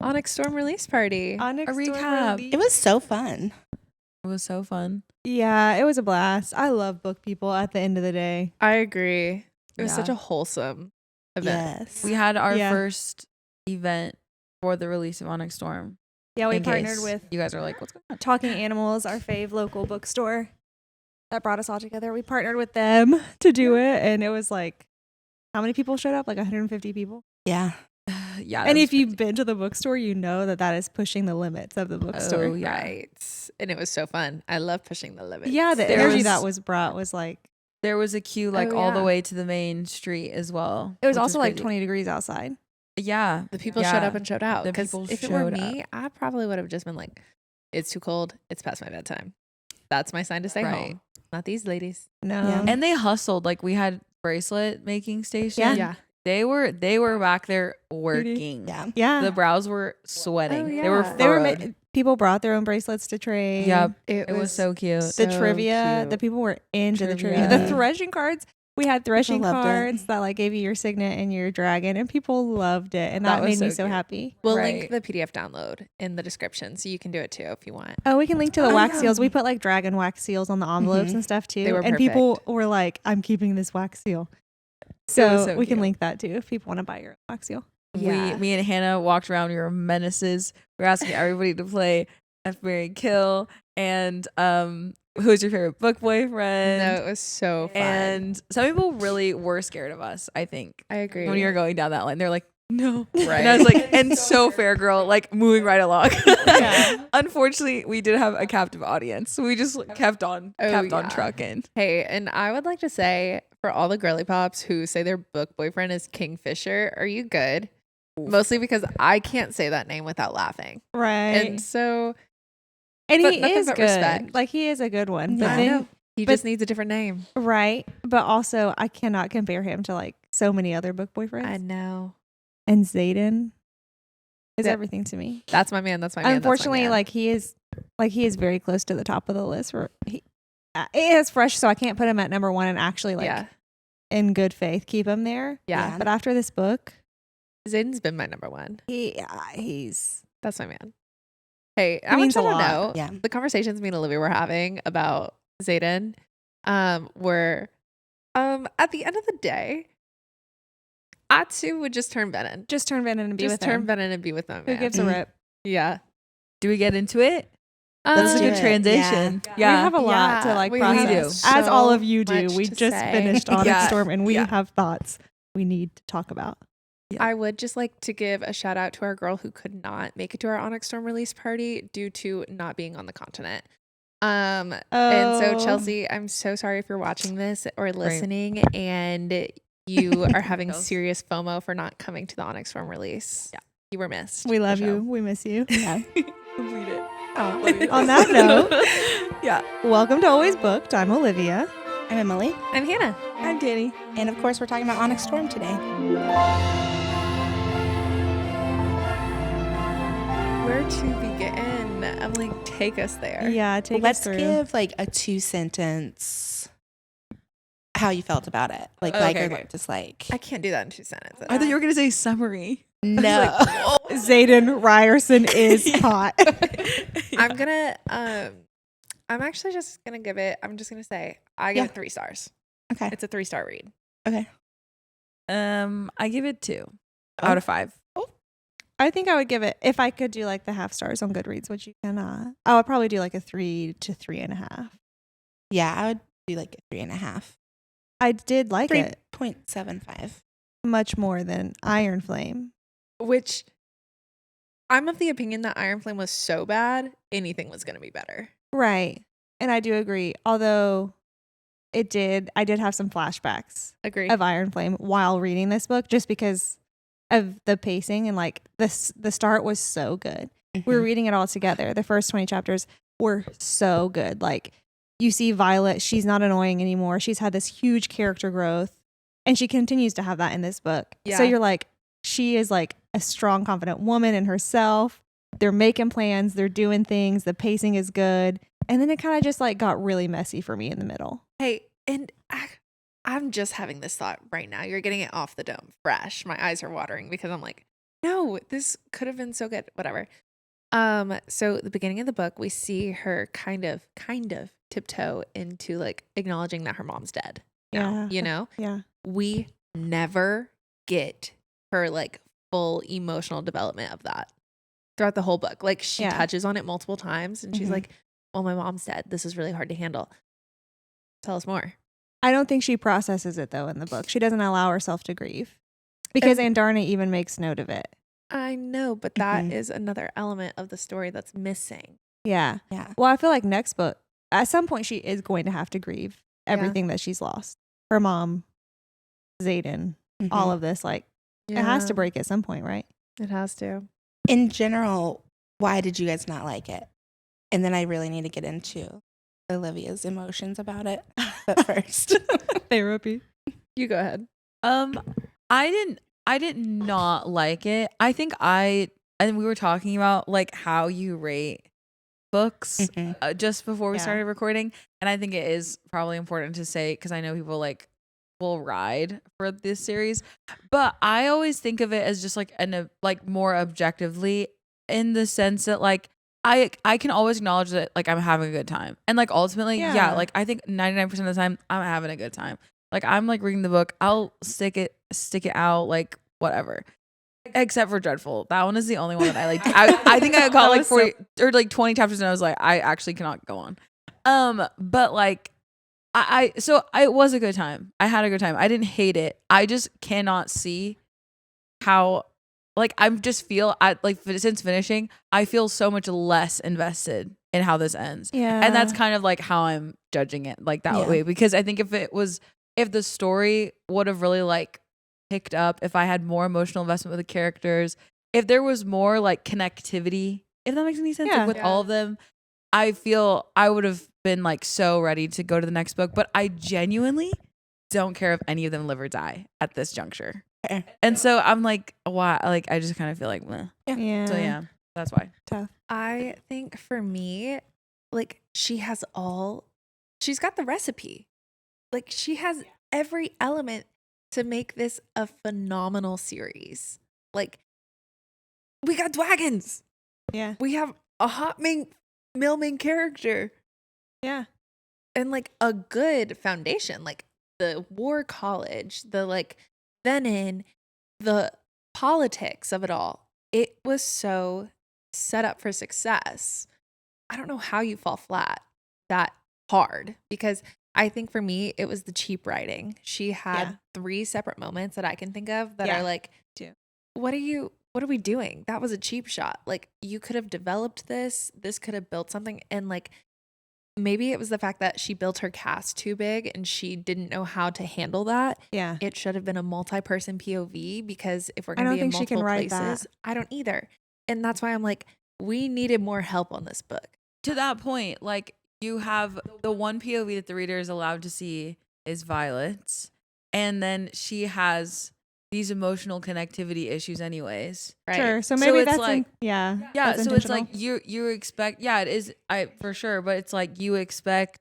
Onyx Storm release party. Onyx A Storm recap. release. It was so fun. It was so fun. Yeah, it was a blast. I love book people at the end of the day. I agree. It was Yeah. such a wholesome event. Yes. We had our Yeah. first event for the release of Onyx Storm. Yeah, we in partnered case with you guys are like, what's going on? Talking Animals, our fave local bookstore that brought us all together. We partnered with them to do it, and it was like, how many people showed up? Like 150 people. Yeah. Yeah. And that if was you've been to the bookstore, you know that is pushing the limits of the bookstore. Oh, yeah. Right. And it was so fun. I love pushing the limits. Yeah, the There energy was- that was brought was like, there was a queue like Oh, all the yeah. way to the main street as well. it was which also like crazy. 20 degrees outside. Yeah. The people Yeah. showed up and showed out. The Because people if it were showed me, I probably would have just been like, it's too cold. It's past my bedtime. That's my sign to stay Right. home. Not these ladies. No. Yeah. And they hustled. Like we had bracelet making station. Yeah. They were back there working. Yeah. Yeah. The brows were sweating. Oh, They were yeah. they were furrowed. people brought their own bracelets to trade. Yep. It, It was so cute. The so trivia, cute. the people were into the trivia. Trivia. The threshing cards. We had threshing loved it. cards that like gave you your signet and your dragon, and people loved it, and That that, was made me so so cute. happy. We'll Right. link the PDF download in the description, so you can do it too if you want. Oh, we can link to the Oh, wax yeah. seals. We put like dragon wax seals on the envelopes Mhm. and stuff too. They were and people were like, "I'm keeping this wax seal." So, so we can cute. link that too if people want to buy your own wax seal. Yeah. Me and Hannah walked around. We were menaces. We were asking everybody to play Empyrean Kill and who's your favorite book boyfriend? No, it was so fun. And some people really were scared of us, I think, I agree. when you were going down that line. They're like, no. Right. And I was like, and so fair, girl, like moving right along. Yeah. Unfortunately, we did have a captive audience. So we just kept on yeah. trucking. Hey, and I would like to say for all the girly pops who say their book boyfriend is Kingfisher, are you good? Mostly because I can't say that name without laughing. Right. And so And but he nothing is but good. respect. Like he is a good one. But Yeah. then know he but- just needs a different name. right. But also I cannot compare him to like so many other book boyfriends. I know. And Xaden is Yeah. everything to me. That's my man. That's my man. Unfortunately, that's my man. he is very close to the top of the list. For he, it is fresh, so I can't put him at number one and actually like yeah. in good faith keep him there. Yeah. But after this book, Xaden's been my number one. he's That's my man. Hey, I want means you a to lot. know Yeah. the conversations me and Olivia were having about Xaden were at the end of the day, I too would just turn Venin. just turn Venin and be Just with turn him. Venin and be with them. Who gives a rip? Yeah. Do we get into it? Let's That's a do good it. transition. We have a lot to Yeah, like we process. have As all so of you do. much We to just say. finished Onyx Yeah. Storm and we Yeah. have thoughts we need to talk about. I would just like to give a shout out to our girl who could not make it to our Onyx Storm release party due to not being on the continent. And so Oh. Chelsea, I'm so sorry if you're watching this or listening and you are having That was- serious FOMO for not coming to the Onyx Storm release. Yeah. You were missed. We for love sure. you. We miss you. Yeah. Complete it. On that note, yeah. welcome to Always Booked. I'm Olivia. I'm Emily. I'm Hannah. I'm Danny. And of course, we're talking about Onyx Storm today. Where to begin? Emily, take us there. Yeah, take Let's us through. give like a 2-sentence how you felt about it. Like, like Okay, or okay. dislike. I can't do that in 2 sentences. I thought you were going to say summary. No. Xaden Ryerson is hot. I'm gonna I'm actually just gonna give it, I'm just gonna say I give Yeah. it 3 stars. Okay. It's a 3-star read. Okay. I give it 2 Oh. out of 5. I think I would give it, if I could do like the half stars on Goodreads, which you cannot, I would probably do like a 3 to 3.5. Yeah, I would do like a 3.5. I did like it 3.75. much more than Iron Flame. Which I'm of the opinion that Iron Flame was so bad, anything was gonna be better. Right. And I do agree. Although I did have some flashbacks Agreed. of Iron Flame while reading this book just because of the pacing and like the start was so good. We were reading it all together. The first 20 chapters were so good. Like you see Violet, she's not annoying anymore. She's had this huge character growth and she continues to have that in this book. Yeah. So you're like, she is like a strong, confident woman in herself. They're making plans. They're doing things. The pacing is good. And then it kind of just like got really messy for me in the middle. Hey, and I'm just having this thought right now. You're getting it off the dome fresh. My eyes are watering because I'm like, no, this could have been so good. Whatever. So the beginning of the book, we see her kind of tiptoe into like acknowledging that her mom's dead. Now, Yeah. we never get her like full emotional development of that throughout the whole book. Like she Yeah. touches on it multiple times and she's Mhm. like, well, my mom's dead. This is really hard to handle. Tell us more. I don't think she processes it though in the book. She doesn't allow herself to grieve because Andarna even makes note of it. I know, but that Mhm. is another element of the story that's missing. Yeah. Yeah. Well, I feel like next book, at some point, she is going to have to grieve everything that she's lost. Her mom, Xaden, all of this. Like, it has to break at some point, right? It has to. In general, why did you guys not like it? And then I really need to get into Olivia's emotions about it. But first, Therapy. You go ahead. I did not like it. I think and we were talking about like how you rate books Mhm. just before we Yeah. started recording, and I think it is probably important to say because I know people like will ride for this series, but I always think of it as just like like more objectively in the sense that like I can always acknowledge that like I'm having a good time, and like ultimately yeah like I think 99% of the time I'm having a good time. Like I'm like reading the book, I'll stick it out like whatever. Except for Dreadful. That one is the only one that I like. I think I got like 40 or like 20 chapters and I was like, I actually cannot go on. But like so it was a good time. I had a good time. I didn't hate it. I just cannot see how like I just feel since finishing, I feel so much less invested in how this ends. Yeah. And that's kind of like how I'm judging it like that way, because I think if the story would have really like picked up, if I had more emotional investment with the characters, if there was more like connectivity, if that makes any sense, like, with all of them, I feel I would have been like so ready to go to the next book. But I genuinely don't care if any of them live or die at this juncture. Fair. And so I'm like, why? Like, I just kind of feel like, meh. Yeah. So yeah, that's why. Tough. I think for me, like she's got the recipe. Like she has every element to make this a phenomenal series. Like we got dragons. Yeah. We have a hot main character. Yeah. And like a good foundation, like the war college, the like Venin, the politics of it all. It was so set up for success. I don't know how you fall flat that hard, because I think for me it was the cheap writing. She had 3 separate moments that I can think of that are like, what are we doing? That was a cheap shot. Like you could have developed this could have built something. And like maybe it was the fact that she built her cast too big and she didn't know how to handle that. Yeah. It should have been a multi-person POV, because if we're going I to don't be in think she can multiple write places, that. I don't either. And that's why I'm like, we needed more help on this book. To that point, like you have the one POV that the reader is allowed to see is Violet's, and then she has these emotional connectivity issues anyways. Right. Sure. So So maybe it's that's like- yeah. Yeah, that's so it's like intentional. you expect, it is for sure, but it's like you expect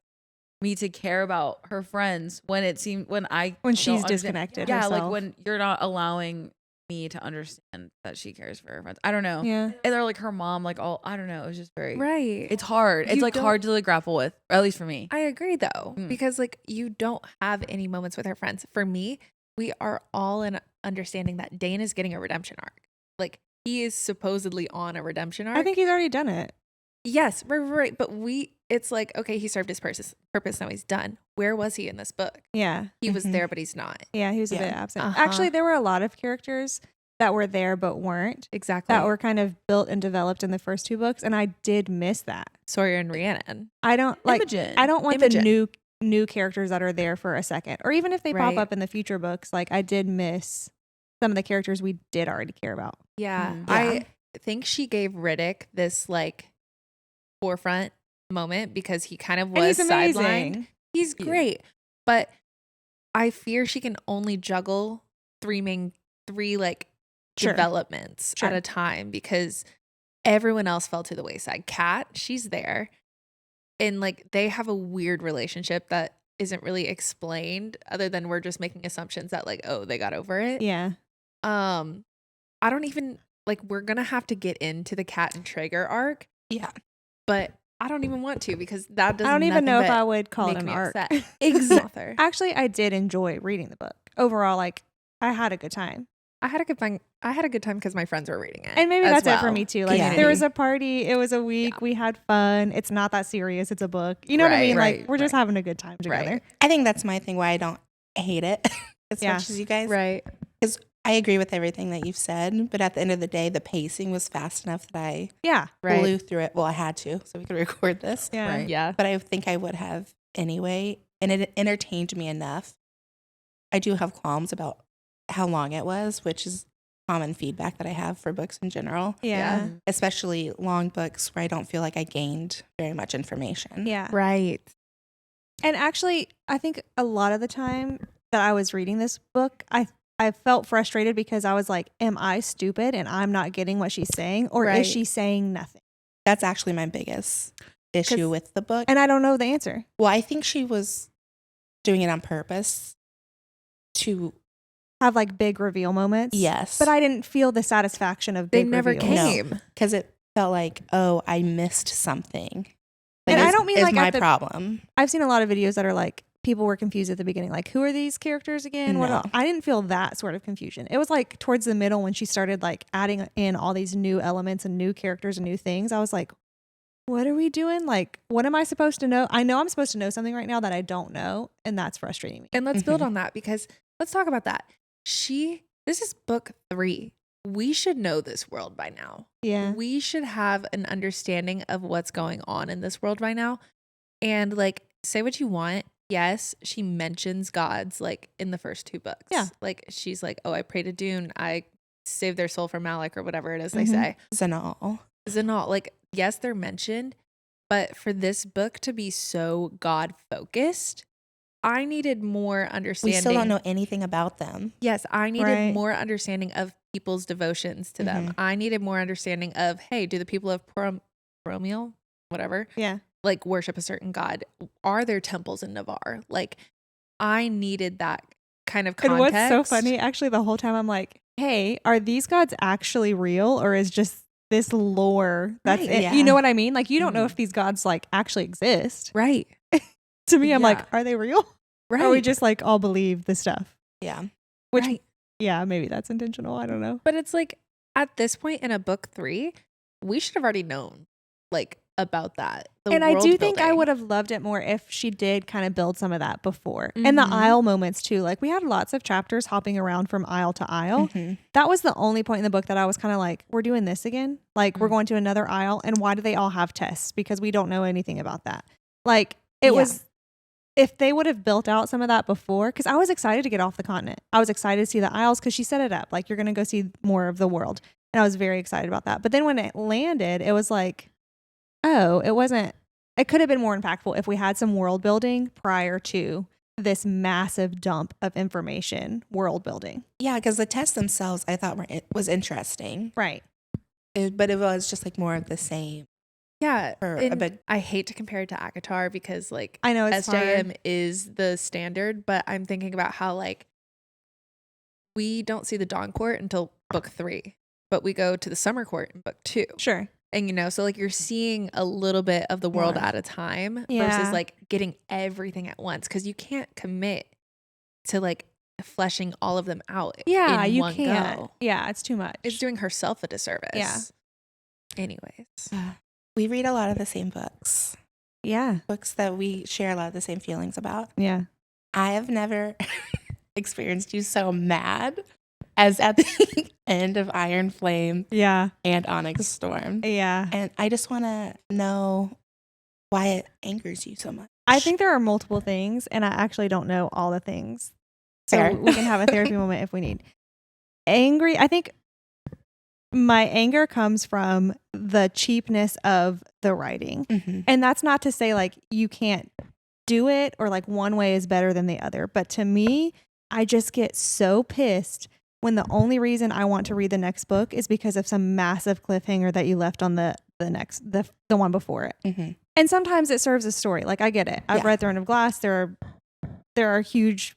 me to care about her friends when she's When disconnected Yeah, herself. like when you're not allowing me to understand that she cares for her friends. I don't know. Yeah. And they're like her mom, like all I don't know. It was just very Right. It's hard. It's You like don't- hard to like grapple with, or at least for me. I agree though, Mm. because like you don't have any moments with her friends. For me, we are all in understanding that Dane is getting a redemption arc. Like he is supposedly on a redemption arc. I think he's already done it. Yes, right. But it's like, okay, he served his purpose. Now he's done. Where was he in this book? Yeah. He was Mhm. there, but he's not. Yeah. He was a Yeah. bit absent. Uh-huh. Actually, there were a lot of characters that were there but weren't, Exactly. that were kind of built and developed in the first 2 books, and I did miss that. Sawyer and Rhiannon. I don't like. Imogen. I don't want Imogen. the new characters that are there for a second, or even if they Right. pop up in the future books. Like I did miss some of the characters we did already care about. Yeah. Mhm. I think she gave Riddick this like forefront moment because he kind of And was he's sidelined. amazing. He's Yeah. great. But I fear she can only juggle three like Sure. developments Sure. at a time, because everyone else fell to the wayside. Kat, she's there. And like they have a weird relationship that isn't really explained, other than we're just making assumptions that like, oh, they got over it. Yeah. I don't even like we're gonna have to get into the Cat and Traeger arc, Yeah. but I don't even want to because that does. I don't even know if I but would call it make an me arc. upset. Author. Actually, I did enjoy reading the book. Overall, like I had a good time. I had a good time because my friends were reading it, And maybe as that's it for well. me too. Like Yeah. there was a party, it was a week, we had fun. It's not that serious. It's a book. You know what I Right, mean? right, Like we're just having a good time together. Right. I think that's my thing why I don't hate it as Yeah. much as you guys. Right. I agree with everything that you've said, but at the end of the day, the pacing was fast enough that I Yeah. Right. blew through it. Well, I had to, so we could record this. Yeah. Right. Yeah. But I think I would have anyway, and it entertained me enough. I do have qualms about how long it was, which is common feedback that I have for books in general, Yeah. especially long books where I don't feel like I gained very much information. Yeah. Right. And actually, I think a lot of the time that I was reading this book, I felt frustrated because I was like, am I stupid and I'm not getting what she's saying? Or Right. is she saying nothing? That's actually my biggest 'Cause- issue with the book. And I don't know the answer. Well, I think she was doing it on purpose to, Have like big reveal moments. yes. But I didn't feel the satisfaction of They big never reveals. No. came. because it felt like, oh, I missed something. And I is- don't mean is like my at the- problem. I've seen a lot of videos that are like, people were confused at the beginning. Like, who are these characters again? What No. I didn't feel that sort of confusion. It was like towards the middle when she started like adding in all these new elements and new characters and new things. I was like, what are we doing? Like, what am I supposed to know? I know I'm supposed to know something right now that I don't know. And that's frustrating me. And let's build Mhm. on that because let's talk about that. This is book 3. We should know this world by now. Yeah. We should have an understanding of what's going on in this world by now. And like, say what you want. Yes, she mentions gods like in the first 2 books. Yeah. Like she's like, oh, I pray to Dune. I saved their soul from Malak or whatever it is they Mhm. say. Xanal. Zanal, like, yes, they're mentioned, but for this book to be so God focused, I needed more We understanding. still don't know anything about them. Yes, I needed Right. more understanding of people's devotions to them. I needed more understanding of, hey, do the people of Promiel, whatever, Yeah. like worship a certain god? Are there temples in Navarre? Like, I needed that kind of context. And what's so funny, actually, the whole time I'm like, hey, are these gods actually real or is just this lore that's Right, it? yeah. You know what I mean? Like, you don't know Mhm. if these gods like actually exist. Right, To me, I'm Yeah. like, are they real? right. Or we just like all believe this stuff? Yeah. Which, Right. yeah, maybe that's intentional. I don't know. But it's like at this point in a book 3, we should have already known like about that. And I do think I world would have loved it more if she did kind of build some of that before. And the Mhm. aisle moments too. Like we had lots of chapters hopping around from aisle to aisle. Mhm. That was the only point in the book that I was kind of like, we're doing this again. Like we're Mhm. going to another aisle. And why do they all have tests? Because we don't know anything about that. Like it Yeah. was, if they would have built out some of that before, because I was excited to get off the continent. I was excited to see the aisles because she set it up. Like you're going to go see more of the world. And I was very excited about that. But then when it landed, it was like, oh, it could have been more impactful if we had some world building prior to this massive dump of information world building. Yeah, because the tests themselves I thought was interesting. Right. But it was just like more of the same. Yeah, for a and bit. I hate to compare it to ACOTAR because like I know it's SJM hard. is the standard, but I'm thinking about how like we don't see the Dawn Court until book 3, but we go to the Summer Court in book 2. Sure. And so like you're seeing a little bit of the world More. at a time Yeah. versus like getting everything at once because you can't commit to like fleshing all of them out. Yeah, in you one can't. go. Yeah, it's too much. It's doing herself a disservice. Yeah. Anyways. We read a lot of the same books. Yeah. Books that we share a lot of the same feelings about. Yeah. I have never experienced you so mad as at the end of Iron Flame Yeah. and Onyx Storm. Yeah. And I just want to know why it angers you so much. I think there are multiple things, and I actually don't know all the things. So Fair. we can have a therapy moment if we need. Angry. I think my anger comes from the cheapness of the writing. Mm-hmm. And that's not to say like you can't do it or like one way is better than the other. But to me, I just get so pissed when the only reason I want to read the next book is because of some massive cliffhanger that you left on the one before it. Mm-hmm. And sometimes it serves a story. Like I get it. I've Yeah. read Throne of Glass. There are huge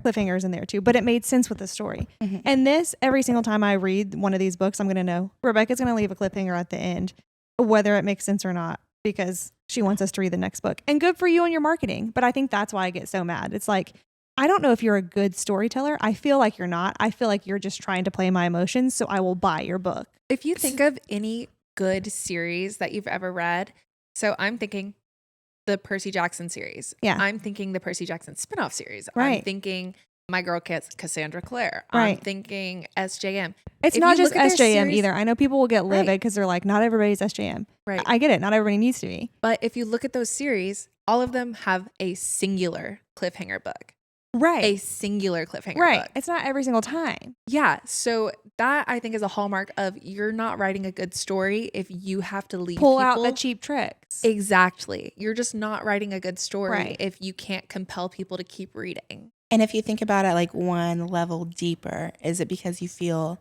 cliffhangers in there too, but it made sense with the story. Mhm. And this, every single time I read one of these books, I'm going to know Rebecca's going to leave a cliffhanger at the end, whether it makes sense or not, because she wants us to read the next book. And good for you and your marketing. But I think that's why I get so mad. It's like, I don't know if you're a good storyteller. I feel like you're not. I feel like you're just trying to play my emotions, so I will buy your book. If you think of any good series that you've ever read, so I'm thinking the Percy Jackson series. Yeah. I'm thinking the Percy Jackson spinoff series. Right. I'm thinking My Girl Cassandra Clare. I'm Right. thinking SJM. It's If not you just look at their SJM series- either. I know people will get livid Right. because they're like, not everybody's SJM. Right. I get it. Not everybody needs to be. But if you look at those series, all of them have a singular cliffhanger book. Right. A singular cliffhanger Right. book. It's not every single time. Yeah. So that I think is a hallmark of you're not writing a good story if you have to leave Pull out the people- cheap tricks. Exactly. You're just not writing a good story Right. if you can't compel people to keep reading. And if you think about it like one level deeper, is it because you feel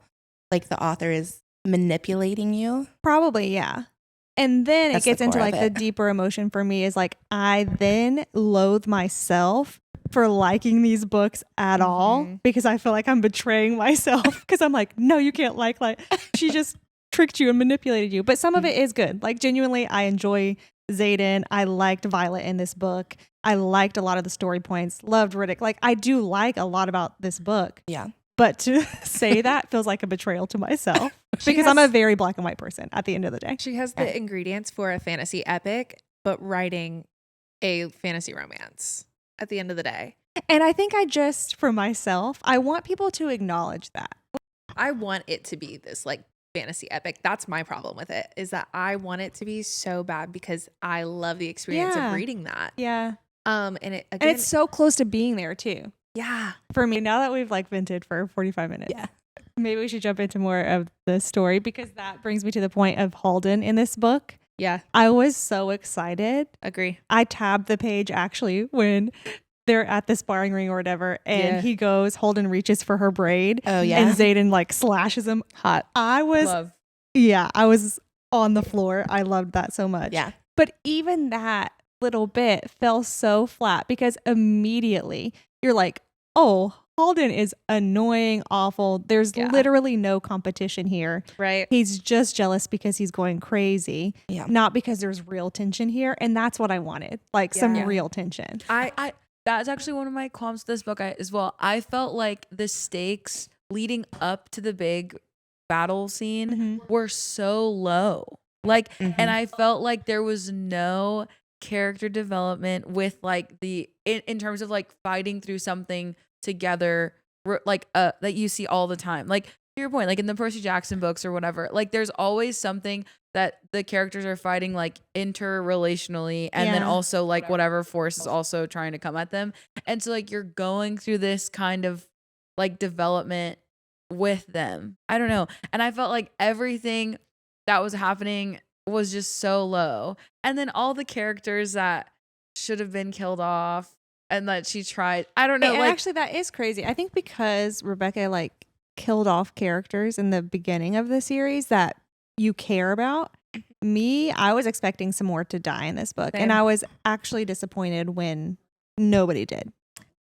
like the author is manipulating you? Probably, yeah. And then That's it gets the into core like of the it. deeper emotion for me is like, I then loathe myself for liking these books at all Mhm. because I feel like I'm betraying myself because I'm like, no, you can't like she just tricked you and manipulated you. But some of it is good. Like genuinely, I enjoy Xaden. I liked Violet in this book. I liked a lot of the story points. Loved Riddick. Like I do like a lot about this book. Yeah. But to say that feels like a betrayal to myself She because has- I'm a very black and white person at the end of the day. She has the ingredients for a fantasy epic, but writing a fantasy romance at the end of the day. And I think I just, for myself, I want people to acknowledge that. I want it to be this like fantasy epic. That's my problem with it, is that I want it to be so bad because I love the experience Yeah. of reading that. Yeah. And it again, And it's so close to being there too. yeah. For me, now that we've like vented for 45 minutes, Yeah. maybe we should jump into more of the story because that brings me to the point of Halden in this book. Yeah. I was so excited. Agree. I tabbed the page actually when they're at the sparring ring or whatever, and Yeah. he goes, Holden reaches for her braid. Oh, yeah. And Xaden like slashes him. Hot. I was, Love. yeah, I was on the floor. I loved that so much. Yeah. But even that little bit fell so flat because immediately you're like, oh, Halden is annoying, awful. There's Yeah. literally no competition here. Right. He's just jealous because he's going crazy, Yeah. not because there's real tension here. And that's what I wanted, like some Yeah. real tension. I that's actually one of my qualms with this book as well. I felt like the stakes leading up to the big battle scene Mhm. were so low. Like, Mhm. and I felt like there was no character development with like in terms of like fighting through something together, that you see all the time. Like to your point, like in the Percy Jackson books or whatever, like there's always something that the characters are fighting like interrelationally, and then Yeah. also like whatever force is also trying to come at them. And so like you're going through this kind of like development with them. I don't know. And I felt like everything that was happening was just so low. And then all the characters that should have been killed off and that she tried, I don't know, And like actually, that is crazy. I think because Rebecca like killed off characters in the beginning of the series that you care about. Me, I was expecting some more to die in this book, Same. and I was actually disappointed when nobody did.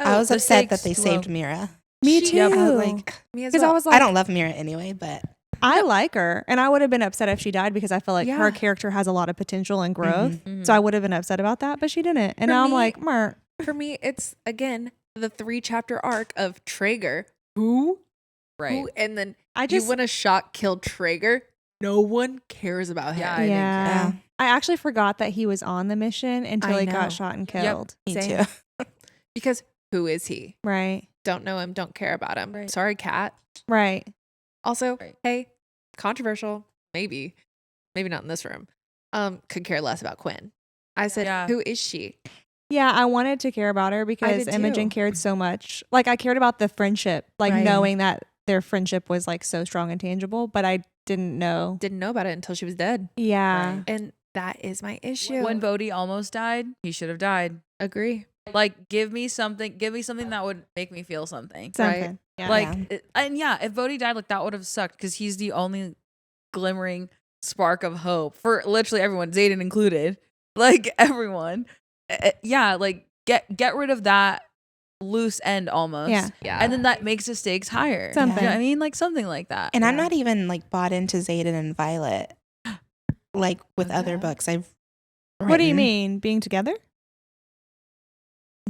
I was the upset that stakes they low. saved Mira. Me She- too. Yep. I was like, Me as Because well. I was like, I don't love Mira anyway, but I like her, and I would have been upset if she died because I feel like her Yeah. character has a lot of potential and growth. Mhm. So I would have been upset about that, but she didn't. And For now I'm me- like, Mer. For me, it's again the 3-chapter arc of Traeger. Who? right. Who? And then I just you want to shot kill Traeger. No one cares about him. Yeah, I think- yeah. I actually forgot that he was on the mission until I he know. got shot and killed. me Same. too. Because who is he? Right. Don't know him. Don't care about him. Right. Sorry, Kat. Right. Also, Right. hey, controversial. Maybe not in this room. Could care less about Quinn. I said, Yeah. who is she? Yeah, I wanted to care about her because did Imogen too. cared so much. Like I cared about the friendship, like Right. knowing that their friendship was like so strong and tangible, but I didn't know. Didn't know about it until she was dead. Yeah. Right. And that is my issue. When Bodhi almost died, he should have died. Agree. Like give me something that would make me feel something. Something. Yeah. Like Yeah. and yeah, if Bodhi died, like that would have sucked because he's the only glimmering spark of hope for literally everyone, Xaden included. Like everyone. Yeah, like get rid of that loose end almost. Yeah. Yeah. And then that makes the stakes higher. Something. You know what I mean? Like something like that. And I'm not even like bought into Xaden and Violet like with other Okay. books I've What do you written. mean? Being together?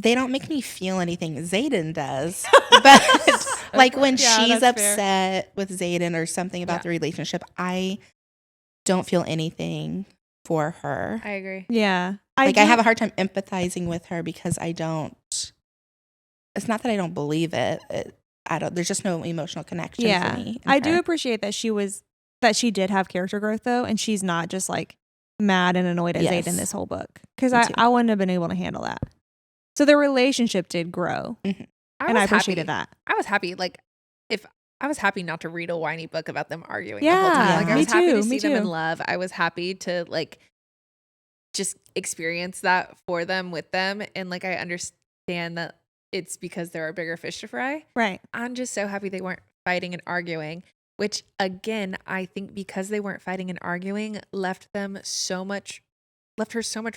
They don't make me feel anything. Xaden does. But like when Yeah, she's that's fair. upset with Xaden or something about the relationship, I don't feel anything for her. I agree. Yeah. I have a hard time empathizing with her because I don't. It's not that I don't believe it. I don't. There's just no emotional connection Yeah. for me. I do appreciate that she did have character growth though, and she's not just like mad and annoyed at Yes. Xaden this whole book. Because Me too. I wouldn't have been able to handle that. So their relationship did grow. And I appreciated that. I was happy. Like, if I was happy not to read a whiny book about them arguing the Yeah, whole time. Like, I me was happy too, to see me them in too. love. I was happy to like just experience that for them with them. And like, I understand that it's because there are bigger fish to fry. Right. I'm just so happy they weren't fighting and arguing, which again, I think because they weren't fighting and arguing, left her so much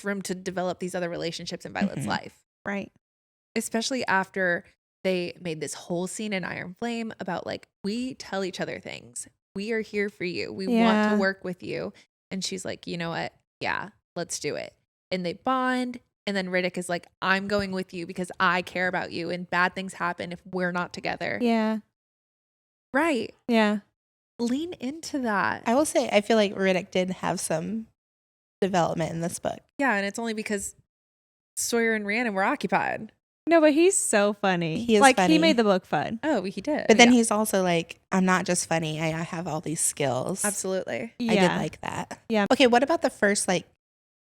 room to develop these other relationships in Violet's Mhm. life. Right. Especially after they made this whole scene in Iron Flame about like, we tell each other things. We are here for you. We want Yeah. to work with you. And she's like, you know what? Yeah, let's do it. And they bond. And then Riddick is like, I'm going with you because I care about you. And bad things happen if we're not together. Yeah. Right. Yeah. Lean into that. I will say, I feel like Riddick did have some development in this book. Yeah. And it's only because Sawyer and Rhiannon were occupied. No, but he's so funny. He is like funny. he made the book fun. Oh, he did. But then Yeah, he's also like, I'm not just funny. I have all these skills. absolutely. Yeah. I did like that. Yeah. Okay, what about the first like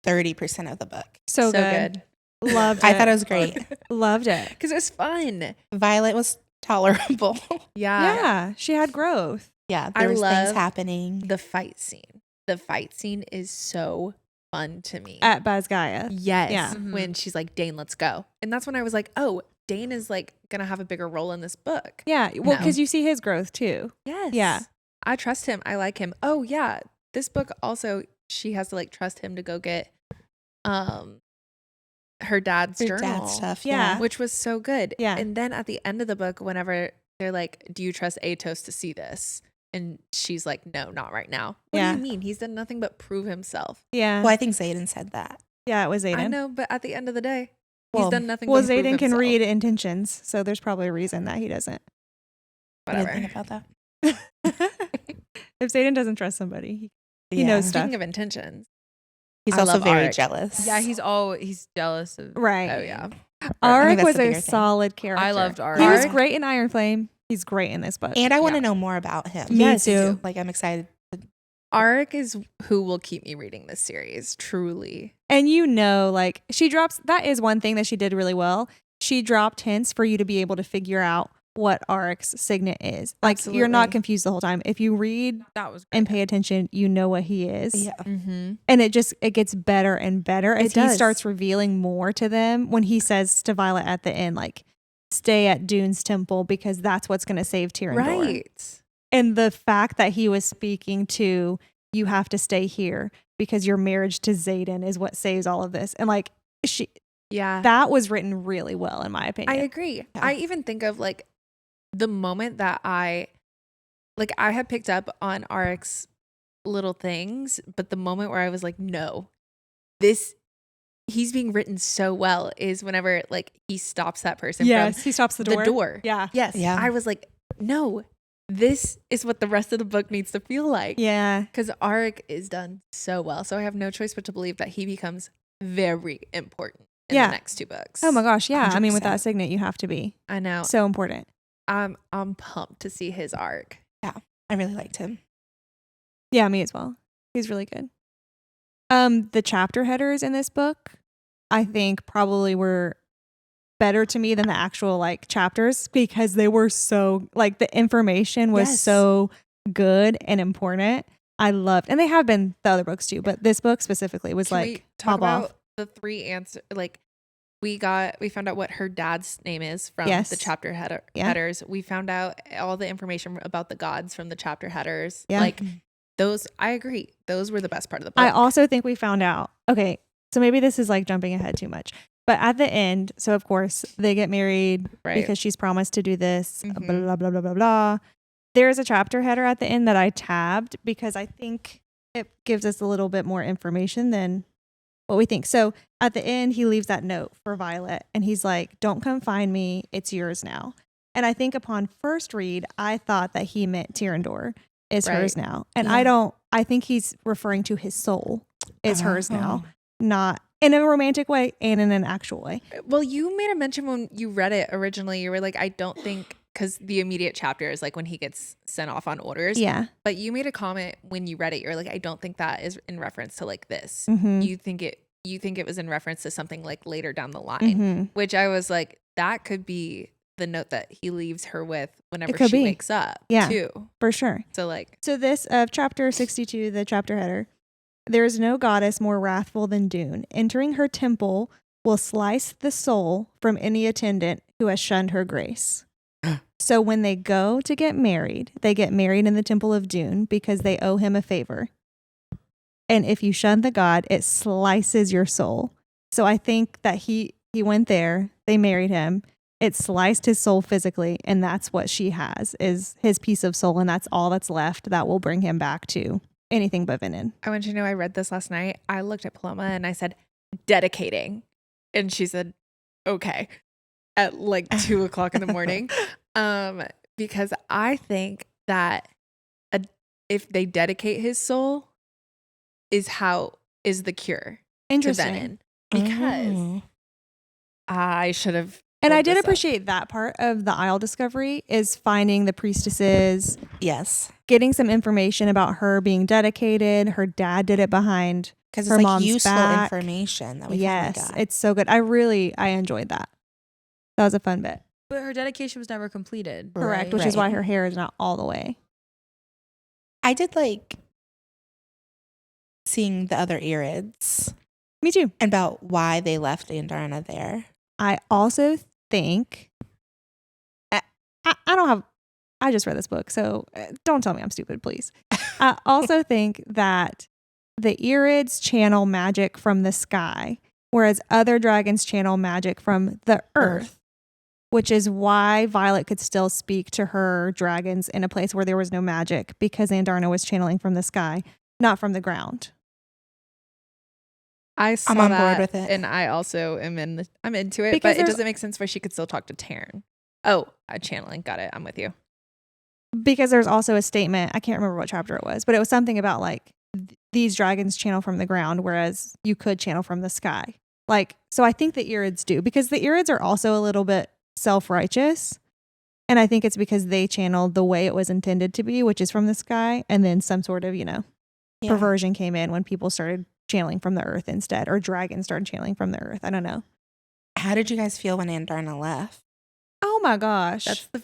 30% of the book? so good. Loved it. I thought it was great. Loved it. Because it's fun. Violet was tolerable. Yeah. Yeah. She had growth. Yeah, I there was love things happening. The fight scene. The fight scene is so fun to me. At Bazgaia. Yes. Yeah. Mhm. When she's like, Dane, let's go. And that's when I was like, oh, Dane is like going to have a bigger role in this book. Yeah. Well, No. because you see his growth too. Yes. Yeah. I trust him. I like him. Oh, yeah. This book also, she has to like trust him to go get her dad's Her journal. dad stuff. Yeah. Yeah. Which was so good. Yeah. And then at the end of the book, whenever they're like, do you trust Atos to see this? And she's like, no, not right now. What Yeah. do you mean? He's done nothing but prove himself. Yeah. Well, I think Xaden said that. Yeah, it was Xaden. I know, but at the end of the day, Well- he's done nothing Well, but prove Xaden can himself. read intentions, so there's probably a reason that he doesn't. I didn't Whatever. think about that. If Xaden doesn't trust somebody, he knows stuff. Speaking of intentions, He's I also love very Aaric. jealous. Yeah, he's jealous of Right. oh yeah, I think Aaric that's was the a bigger thing. solid character. I loved Aaric. He was Aaric- great in Iron Flame. He's great in this book. And I want to Yeah. know more about him. Me Yes. too. Like I'm excited. Aaric is who will keep me reading this series. Truly, And you know, like she drops, that is one thing that she did really well. She dropped hints for you to be able to figure out what Aaric's signet is. Like you're not Absolutely. confused the whole time. If you read that was and great. pay attention, you know what he is. Yeah. mm-hmm. And it gets better and better as It he does. starts revealing more to them when he says to Violet at the end, like, stay at Dune's temple because that's what's going to save Tyrandor. right. And the fact that he was speaking to, you have to stay here because your marriage to Xaden is what saves all of this. And like Yeah, that was written really well in my I opinion. agree. Yeah. I even think of like the moment that I had picked up on Aaric's little things, but the moment where I was like, no, he's being written so well is whenever like he stops that person Yes, he stops from the door. the door. Yeah. Yes. Yeah. I was like, no, this is what the rest of the book needs to feel like. Yeah. Because Aaric is done so well. So I have no choice but to believe that he becomes very important in Yeah. the next two books. Oh my gosh. Yeah. I mean, with 100%. that signet, you have to be I know. so important. I'm pumped to see his arc. I really liked him. Yeah, me as well. He's really good. The chapter headers in this book, I think probably were better to me than the actual like chapters because they were so like the information was Yes. so good and important. I loved, and they have been the other books too, but this book specifically was Can like we talk pop off. about the three answer? Like we found out what her dad's name is from Yes. the chapter Yeah. headers. We found out all the information about the gods from the chapter headers. Yeah. Like those, I agree. Those were the best part of the book. I also think we found out. Okay, so maybe this is like jumping ahead too much, But at the end, so of course they get married Right. because she's promised to do this, Mhm. blah, blah, blah, blah, blah. There's a chapter header at the end that I tabbed because I think it gives us a little bit more information than what we think. So at the end, he leaves that note for Violet and he's like, don't come find me. It's yours now. And I think upon first read, I thought that he meant Tyrandor is hers Right. now. And Yeah. I think he's referring to his soul is hers now, Oh. not in a romantic way and in an actual way. Well, you made a mention when you read it originally. You were like, I don't think, because the immediate chapter is like when he gets sent off on orders. Yeah. But you made a comment when you read it. You're like, I don't think that is in reference to like this. Mm-hmm. You think it was in reference to something like later down the line, Mm-hmm. which I was like, that could be the note that he leaves her with whenever could she be. wakes up. Yeah. Too. For sure. So like, So this chapter 62, the chapter header, there is no goddess more wrathful than Dune. Entering her temple will slice the soul from any attendant who has shunned her grace. So when they go to get married, they get married in the temple of Dune because they owe him a favor. And if you shun the god, it slices your soul. So I think that he went there, they married him, it sliced his soul physically, and that's what she has, is his piece of soul, and that's all that's left that will bring him back to anything but Venin. I want you to know I read this last night. I looked at Paloma and I said, dedicating. And she said, okay, at like 2:00 in the morning. Because I think that if they dedicate his soul is the cure to Interesting. Venin. Because Mm. I should have. And I pulled did this up. appreciate that part of the Isle discovery is finding the priestesses, Yes. getting some information about her being dedicated. Her dad did it behind. Because Her it's like mom's useful back. information that we Yes, finally got. it's so good. I enjoyed that. That was a fun bit. But her dedication was never completed. Correct, right? which is why Right. her hair is not all the way. I did like seeing the other Irids Me too. and about why they left Andarna there. I also think I don't have. I just read this book, so don't tell me I'm stupid, please. I also think that the Irids channel magic from the sky, whereas other dragons channel magic from the earth, which is why Violet could still speak to her dragons in a place where there was no magic because Andarna was channeling from the sky, not from the ground. I saw I'm on that, board with it. and I also am I'm into it, Because but it there's- doesn't make sense why she could still talk to Taryn. Oh, channeling. Got it. I'm with you. Because there's also a statement, I can't remember what chapter it was, but it was something about like these dragons channel from the ground, whereas you could channel from the sky. Like, so I think the Irids do, because the Irids are also a little bit self-righteous. And I think it's because they channeled the way it was intended to be, which is from the sky. And then some sort of, Yeah. perversion came in when people started channeling from the earth instead, or dragons started channeling from the earth. I don't know. How did you guys feel when Andarna left? Oh my gosh. That's the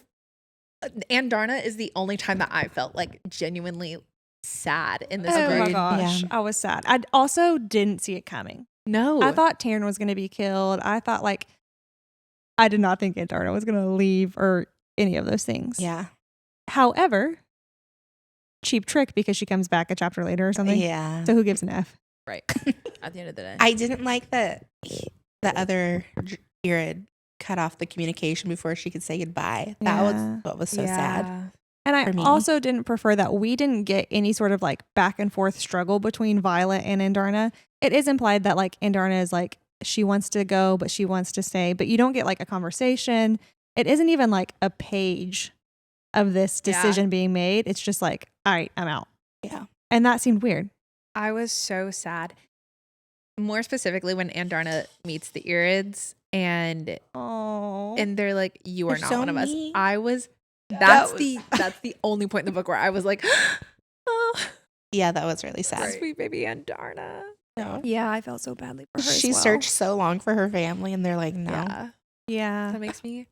Andarna is the only time that I felt like genuinely sad in this Oh my book. gosh. Yeah. I was sad. I also didn't see it coming. No, I thought Taryn was going to be killed. I thought I did not think Andarna was going to leave or any of those things. Yeah. However, cheap trick because she comes back a chapter later or something. Yeah. So who gives an F? Right. At the end of the day. I didn't like that the other Irid cut off the communication before she could say goodbye. That Yeah. was what was so sad. And I For me. also didn't prefer that we didn't get any sort of like back and forth struggle between Violet and Andarna. It is implied that like Andarna is like, she wants to go, but she wants to stay, but you don't get like a conversation. It isn't even like a page of this decision being made. It's just like, all right, I'm out. Yeah. And that seemed weird. I was so sad. More specifically, when Andarna meets the Irids and Oh. they're like, "You are They're not so one of us." mean. I was. That That's was- that's the only point in the book where I was like, "Oh, Yeah, that was really sad. sweet baby Andarna." No. Yeah, I felt so badly for her. She searched so long for her family and they're like, no. Yeah, Yeah. that makes me.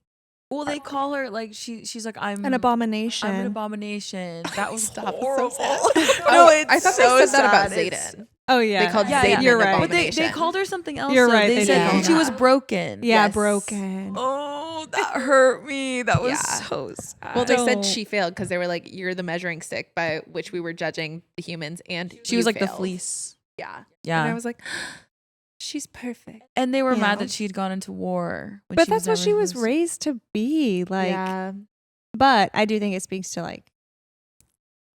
well, they call her like she's like An abomination. I'm an abomination. That was Stop, it's so horrible. sad. No, Oh, it's I thought so they said that about sad. It's- Xaden. Oh yeah. They called Yeah, Xaden yeah. You're an right. But they abomination. called her something else. You're though. right, They they said did. she was broken. Yeah, Yes. broken. Oh, that hurt me. That was Yeah. so sad. Well, they said Don't. she failed because they were like, "You're the measuring stick by which we were judging the humans," and she you was like the failed. fleece. Yeah, Yeah. and I was like, She's perfect. And they were Yeah. mad that she had gone into war. When But she was that's what she never was supposed to. raised to be. Like, yeah. but I do think it speaks to like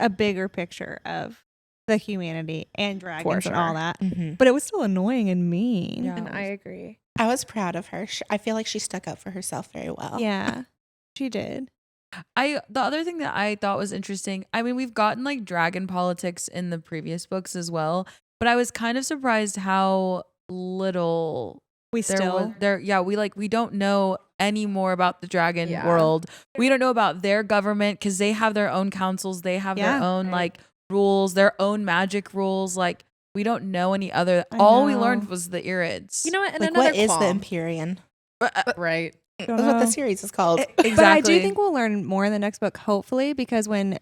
a bigger picture of the humanity and dragons and all sure. that. Mm-hmm. But it was still annoying and mean. Yeah. And I agree. I was proud of her. I feel like she stuck up for herself very well. Yeah, she did. The other thing that I thought was interesting, I mean, we've gotten like dragon politics in the previous books as well, but I was kind of surprised how little We there still was there. Yeah, we don't know any more about the dragon Yeah. world. We don't know about their government because they have their own councils. They have their Yeah. own Right. like rules, their own magic rules. Like we don't know any other. I All we know. learned was the Irids. You know what? And Like, another what is the qualm. Empyrean? Right. That's what the know. series is called. Exactly. But I do think we'll learn more in the next book, hopefully, because when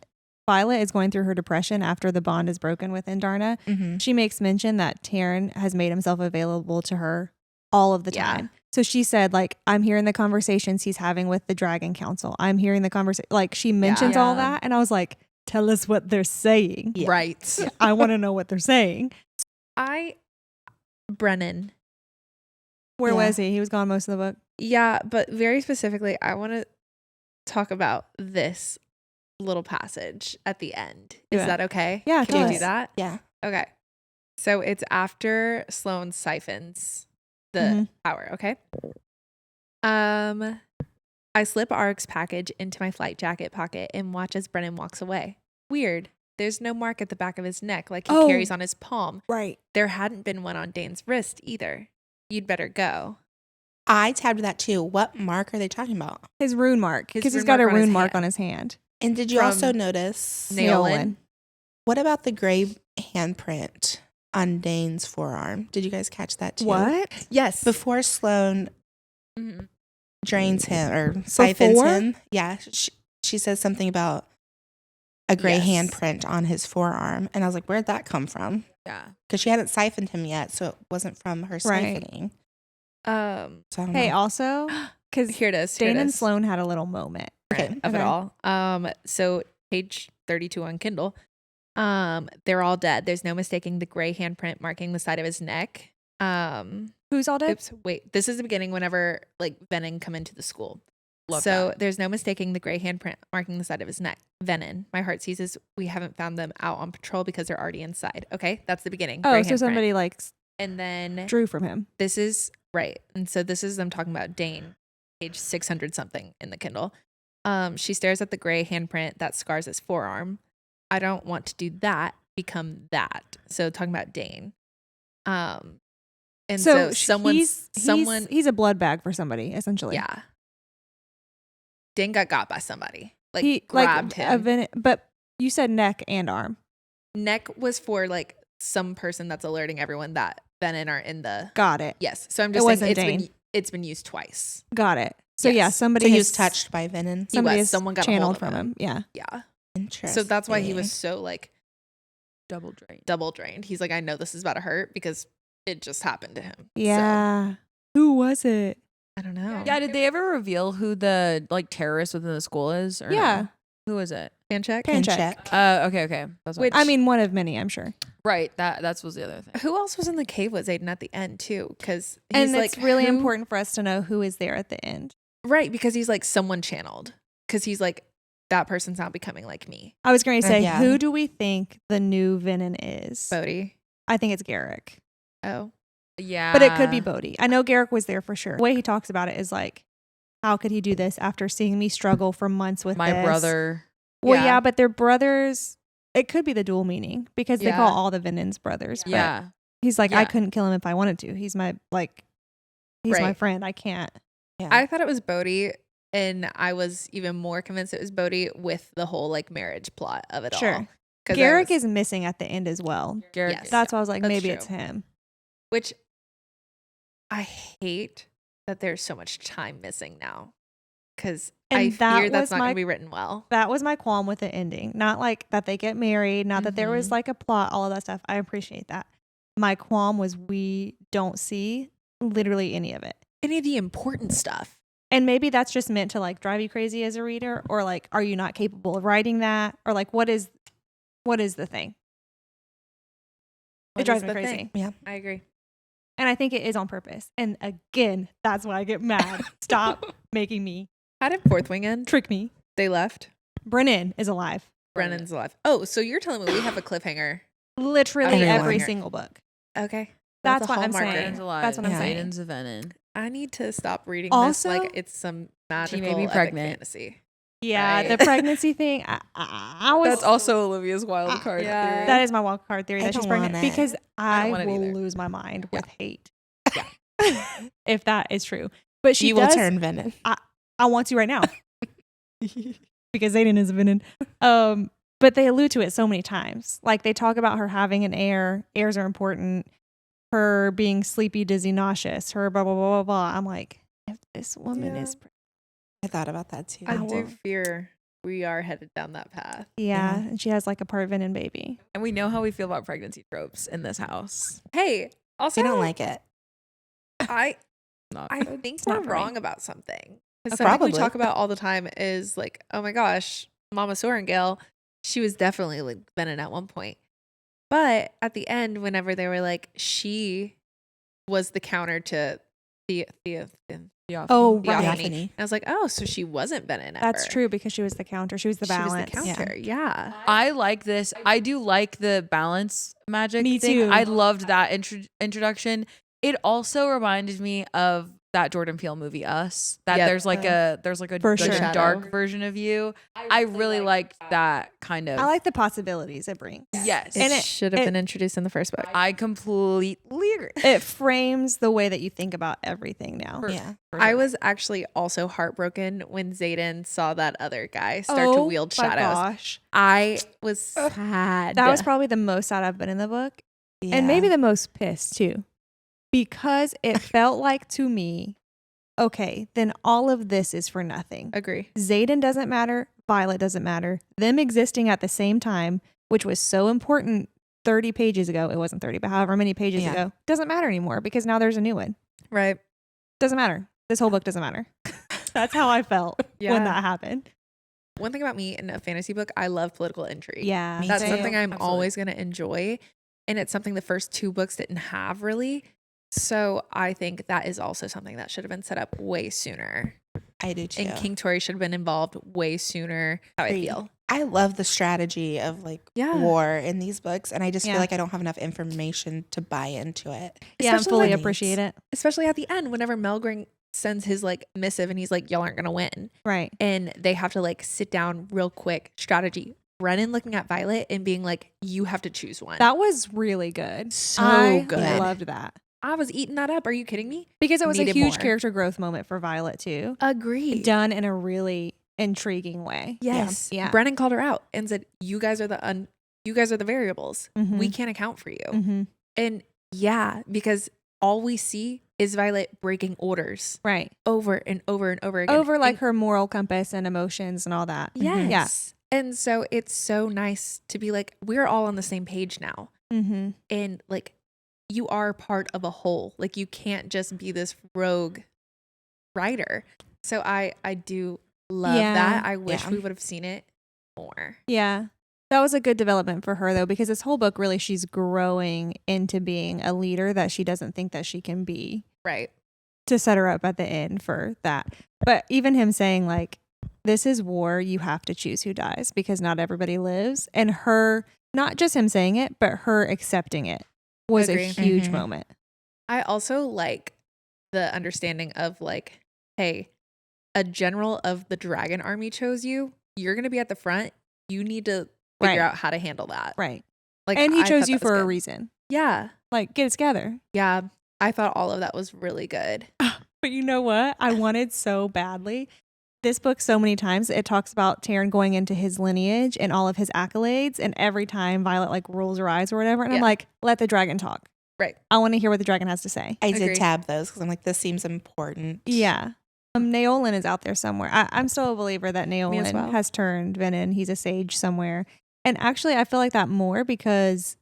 Violet is going through her depression after the bond is broken with Indarna, Mm-hmm. she makes mention that Taryn has made himself available to her all of the Yeah. time. So she said, like, I'm hearing the conversations he's having with the Dragon Council. I'm hearing the conversation. Like, she mentions all Yeah. that. And I was like, tell us what they're saying. Yeah. Right. I want to know what they're saying. Brennan. Where Yeah. was he? He was gone most of the book. Yeah, but very specifically, I want to talk about this little passage at the end. Is Yeah. that okay? Yeah, Can tell we do us. that? Yeah. Okay. So it's after Sloane siphons the Mhm. power, okay? I slip Aaric's package into my flight jacket pocket and watch as Brennan walks away. Weird. There's no mark at the back of his neck like he Oh. carries on his palm. Right. There hadn't been one on Dane's wrist either. You'd better go. I tabbed that too. What mark are they talking about? His rune mark. His Because he's rune got a mark on his rune mark hand. on his hand. And did you From also notice Naolin. what about the gray handprint on Dane's forearm? Did you guys catch that too? What? Yes. Before Sloane Mhm. drains him or siphons Before? him, yeah, she says something about a gray Yes. handprint on his forearm, and I was like, "Where'd that come from?" yeah. Because she hadn't siphoned him yet, so it wasn't from her Right. siphoning. So I don't Hey, know. also, because Here it is. Here Dane it and is. Sloane had a little moment. Okay. Of it Okay. all. So page 32 on Kindle. They're all dead. There's no mistaking the gray handprint marking the side of his neck. Who's all dead? Oops, wait. This is the beginning whenever like Venin come into the school. Love so that. there's no mistaking the gray handprint marking the side of his neck. Venin. My heart seizes. We haven't found them out on patrol because they're already inside. Okay, that's the beginning. Oh, Gray so handprint. somebody like And then drew from him. this is right. And so this is them talking about Dane, page 600 something in the Kindle. She stares at the gray handprint that scars his forearm. I don't want to do that. Become that. So talking about Dane. And so, someone, he's a blood bag for somebody, essentially. yeah. Dane got by somebody. Like he grabbed him. But you said neck and arm. Neck was for like some person that's alerting everyone that Venin are in the. Got it. Yes. So I'm It just saying wasn't Dane. it's been used twice. Got it. So yeah, Yes. somebody So he has was touched by Venin. He Somebody was. has Someone got a hold channeled of from him. him. Yeah. Yeah. Interesting. So that's why he was so like Double drain. double drained. He's like, I know this is about to hurt because it just happened to him. So, Yeah. Who was it? I don't know. Yeah, did they ever reveal who the like terrorist within the school is? Or Yeah. no? Who is it? Fan check. Pan Pin check. check. Okay. That's Which- I mean, one of many, I'm sure. right. That was the other thing. Who else was in the cave with Xaden at the end too? Because And like, it's really who- important for us to know who is there at the end. right? Because he's like someone channeled. Because he's like that person's not becoming like me, I was going to say, Yeah. who do we think the new Venin is? Bodhi. I think it's Garrick. Oh, Yeah. But it could be Bodhi. I know Garrick was there for sure. The way he talks about it is like, how could he do this after seeing me struggle for months with my this? brother. Well, Yeah. yeah, but they're brothers. It could be the dual meaning because they Yeah. call all the Venins brothers. But Yeah. he's like, I Yeah. couldn't kill him if I wanted to. He's my my Right. friend. I can't. Yeah. I thought it was Bodhi, and I was even more convinced it was Bodhi with the whole like marriage plot of it Sure. all. 'Cause I Garrick was- is missing at the end as well. Garrick. Yes. That's why I was like, That's maybe true. it's him. which I hate that there's so much time missing now. Because I And that fear that's was not going my- to be written well. That was my qualm with the ending. Not like that they get married, not that there was Mhm. like a plot, all of that stuff. I appreciate that. My qualm was we don't see literally any of it. Any of the important stuff. And maybe that's just meant to like drive you crazy as a reader, or like, are you not capable of writing that? Or like, what is the thing? What It drives is me the crazy. thing? Yeah. I agree. And I think it is on purpose. And again, that's why I get mad. Stop making me How did Fourth Wing end? trick me. They left. Brennan is alive. Brennan's alive. Oh, so you're telling me we have a cliffhanger? Literally Everyone. every single book. Okay. That's a what I'm hallmarker. saying. Xaden's alive. That's what I'm saying. Xaden's a Venin. I need to stop reading Also- this like it's some magical may be epic pregnant. fantasy. Yeah, Right. the pregnancy thing. I was. That's also Olivia's wild card yeah. theory. That is my wild card theory I that she's don't pregnant want it. because I I don't want it will either. lose my mind Yeah. with hate. If that is true, but she you does. will turn Venin. I want to right now because Xaden is a Venin. But they allude to it so many times. Like they talk about her having an heir. Heirs are important. Her being sleepy, dizzy, nauseous. Her blah blah blah blah blah. I'm like, if this woman Yeah. is, I thought about that too. I I do will- fear we are headed down that path. yeah, and she has like a part Venin baby. And we know how we feel about pregnancy tropes in this house. Hey, also I don't like it. I Not I good. think not we're for me. wrong about something. 'Cause Okay. something we Probably. talk about all the time is like, oh my gosh, Mama Sorengale, she was definitely like Venin at one point. But at the end, whenever they were like, she was the counter to the Oh, the right. Theophany. And I was like, oh, so she wasn't Venin ever. That's true because she was the counter. She was the She was balance. the counter. Yeah. I like this. I do like the balance magic Me thing. too. I loved that introduction. It also reminded me of that Jordan Peele movie Us. That Yep. there's like a For like sure. a dark version of you. I really liked that kind of. I like the possibilities it brings. Yes. It, And it- should have it- been introduced in the first book. I completely agree. It frames the way that you think about everything now. Yeah. I was actually also heartbroken when Xaden saw that other guy start to wield my shadows. gosh. I was sad. That was probably the most sad I've been in the book. Yeah. And maybe the most pissed too. Because it felt like to me, okay, then all of this is for nothing. Agree. Xaden doesn't matter. Violet doesn't matter. Them existing at the same time, which was so important 30 pages ago. It wasn't 30, but however many pages Yeah. ago, doesn't matter anymore because now there's a new one. Right. Doesn't matter. This whole book doesn't matter. That's how I felt Yeah. when that happened. One thing about me in a fantasy book, I love political intrigue. Yeah. Me That's too. something I'm Absolutely. always going to enjoy. And it's something the first two books didn't have really. So I think that is also something that should have been set up way sooner. I do too. And King Tori should have been involved way sooner. How I Agreed. feel. I love the strategy of like Yeah. war in these books, and I just Yeah. feel like I don't have enough information to buy into it. Yeah, I Especially fully when- appreciate it. Especially at the end, whenever Melgring sends his like missive and he's like, y'all aren't going to win. Right. And they have to like sit down real quick strategy. Brennan looking at Violet and being like, you have to choose one. That was really good. So I good. loved that. I was eating that up. Are you kidding me? Because it was a Needed huge more. character growth moment for Violet too. Agreed. Done in a really intriguing way. Yes. Yeah. Brennan called her out and said, you guys are the variables. Mhm. We can't account for you. Mm-hmm. And yeah, because all we see is Violet breaking orders Right. over and over and over again. Over like And- her moral compass and emotions and all that. yes. And so it's so nice to be like, we're all on the same page now. Mm-hmm. And like, you are part of a whole. Like, you can't just be this rogue writer. So I do love Yeah. that. I wish Yeah. we would have seen it more. Yeah. That was a good development for her though, because this whole book really she's growing into being a leader that she doesn't think that she can be, Right. to set her up at the end for that. But even him saying like, this is war, you have to choose who dies because not everybody lives. And her, not just him saying it, but her accepting it was Agree. a huge Mhm. moment. I also like the understanding of like, hey, a general of the dragon army chose you. You're going to be at the front. You need to figure Right. out how to handle that. Right. Like, And he I chose thought you that was for a good. reason. Yeah. Like, get it together. Yeah. I thought all of that was really good. But you know what? I wanted so badly. This book, so many times, it talks about Taran going into his lineage and all of his accolades. And every time Violet like rolls her eyes or whatever. And I'm Yeah. like, let the dragon talk. Right. I want to hear what the dragon has to say. I Agreed. did tab those because I'm like, this seems important. Yeah. Naolin is out there somewhere. I'm still a believer that Naolin well. has turned Venin. He's a sage somewhere. And actually, I feel like that more because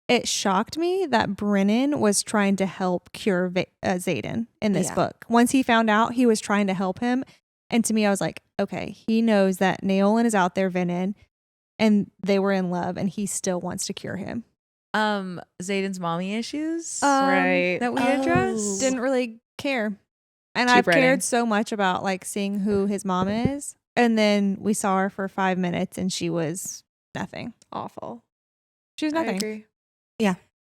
it shocked me that Brennan was trying to help cure Xaden in this Yeah. book. Once he found out, he was trying to help him. And to me, I was like, okay, he knows that Naolin is out there, Venin, and they were in love, and he still wants to cure him. Xaden's mommy issues Right. that we addressed. Didn't really care. And Cheap I've writing. cared so much about like seeing who his mom is. And then we saw her for 5 minutes and she was nothing. Awful. She was I nothing. agree.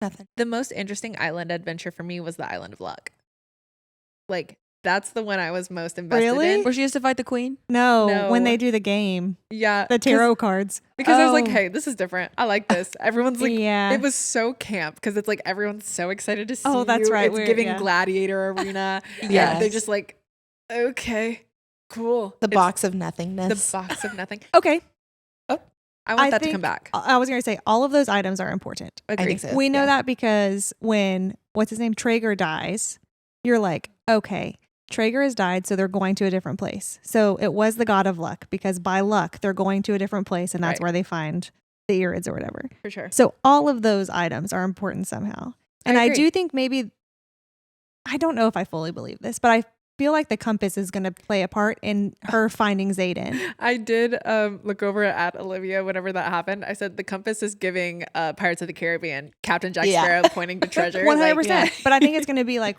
Nothing. The most interesting island adventure for me was the Island of Luck. Like, that's the one I was most invested Really? in. Where she has to fight the queen. No, when No. they do the game, Yeah. the tarot cards. Because I was like, Oh. hey, this is different. I like this. Everyone's like, Yeah. it was so camp because it's like everyone's so excited to see Oh, that's you. right. It's giving Yeah. gladiator arena. Yes. Yeah. They're just like, okay, cool. The It's box of nothingness. The box of nothing. Okay. I want I that to think- come back. I was going to say all of those items are important. I Agreed. think so. We know yeah. that because when, what's his name, Traeger dies, you're like, okay, Traeger has died, so they're going to a different place. So it was the god of luck because by luck, they're going to a different place and that's Right. where they find the Irids or whatever. For sure. So all of those items are important somehow. And I agree. do think maybe, I don't know if I fully believe this, but I feel like the compass is going to play a part in her finding Xaden. I did look over at Olivia whenever that happened. I said the compass is giving Pirates of the Caribbean, Captain Jack Yeah. Sparrow pointing to treasure. 100%. Like, But I think it's going to be like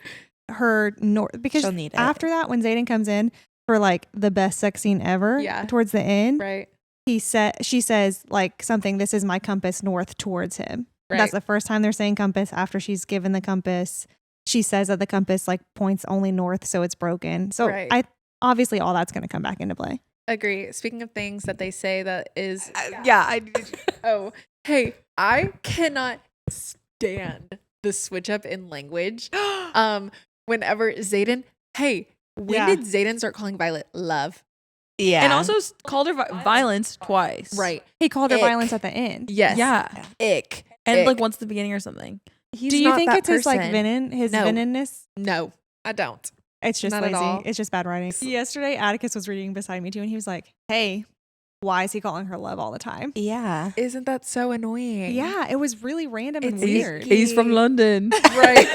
her north because She'll need it. after that, when Xaden comes in for like the best sex scene ever, Yeah. towards the end, right. she says like something. This is my compass north towards him. Right. That's the first time they're saying compass after she's given the compass. She says that the compass like points only north, so it's broken. So Right. I obviously all that's going to come back into play. Agree. Speaking of things that they say that is I oh, hey, I cannot stand the switch up in language. Whenever Xaden, hey, when Yeah. did Xaden start calling Violet love? Yeah. and also called her violence twice. Right. He called her Ick. violence at the end. Yes. Yeah. Ick. And Ick. like once at the beginning or something. He's Do you not think that it's his like person. venin, his No. veninness? No, I don't. It's just Not at lazy. all. It's just bad writing. Yesterday, Atticus was reading beside me too, and he was like, "Hey, why is he calling her love all the time?" Yeah. Isn't that so annoying? Yeah, it was really random and It's weird. icky. He's from London. Right.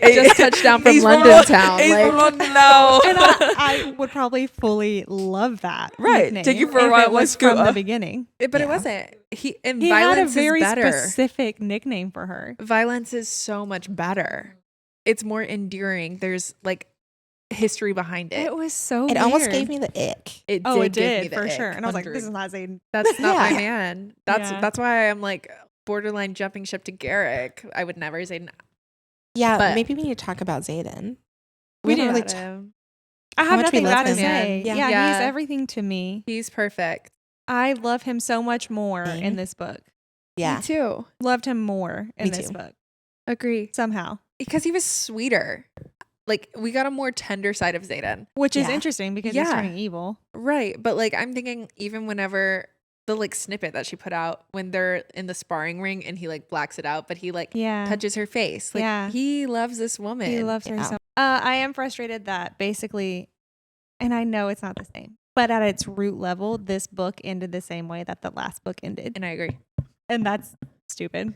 Just touched down from He's London town. He's like, from London now. And I would probably fully love that. Right. nickname Take you for a if ride it with was from the Scooter. beginning. but it Yeah. wasn't. He He violence had a very is better. specific nickname for her. Violence is so much better. It's more enduring. There's like history behind it. It was so It almost weird. gave me the ick. It Oh, it give me did the for ick, sure. And I was like, 100. "This is not Xaden." That's not my Yeah. man. Yeah. That's why I'm like borderline jumping ship to Garrick. I would never say Yeah, But- maybe we need to talk about Xaden. We haven't do. really about t- him. I How have much we nothing love bad to him. say. Yeah. Yeah, Yeah. he's everything to me. He's perfect. I love him so much more Same. in this book. Yeah. Me too. Loved him more in Me this too. book Agree. somehow, Because he was sweeter. Like we got a more tender side of Xaden. which is Yeah. interesting because Yeah. he's turning evil. Right. But like I'm thinking even whenever the like snippet that she put out when they're in the sparring ring and he like blacks it out, but he like Yeah, touches her face. Like Yeah. he loves this woman. he loves her Yeah. so. I am frustrated that basically, and I know it's not the same, but at its root level, this book ended the same way that the last book ended, And I agree. and that's stupid,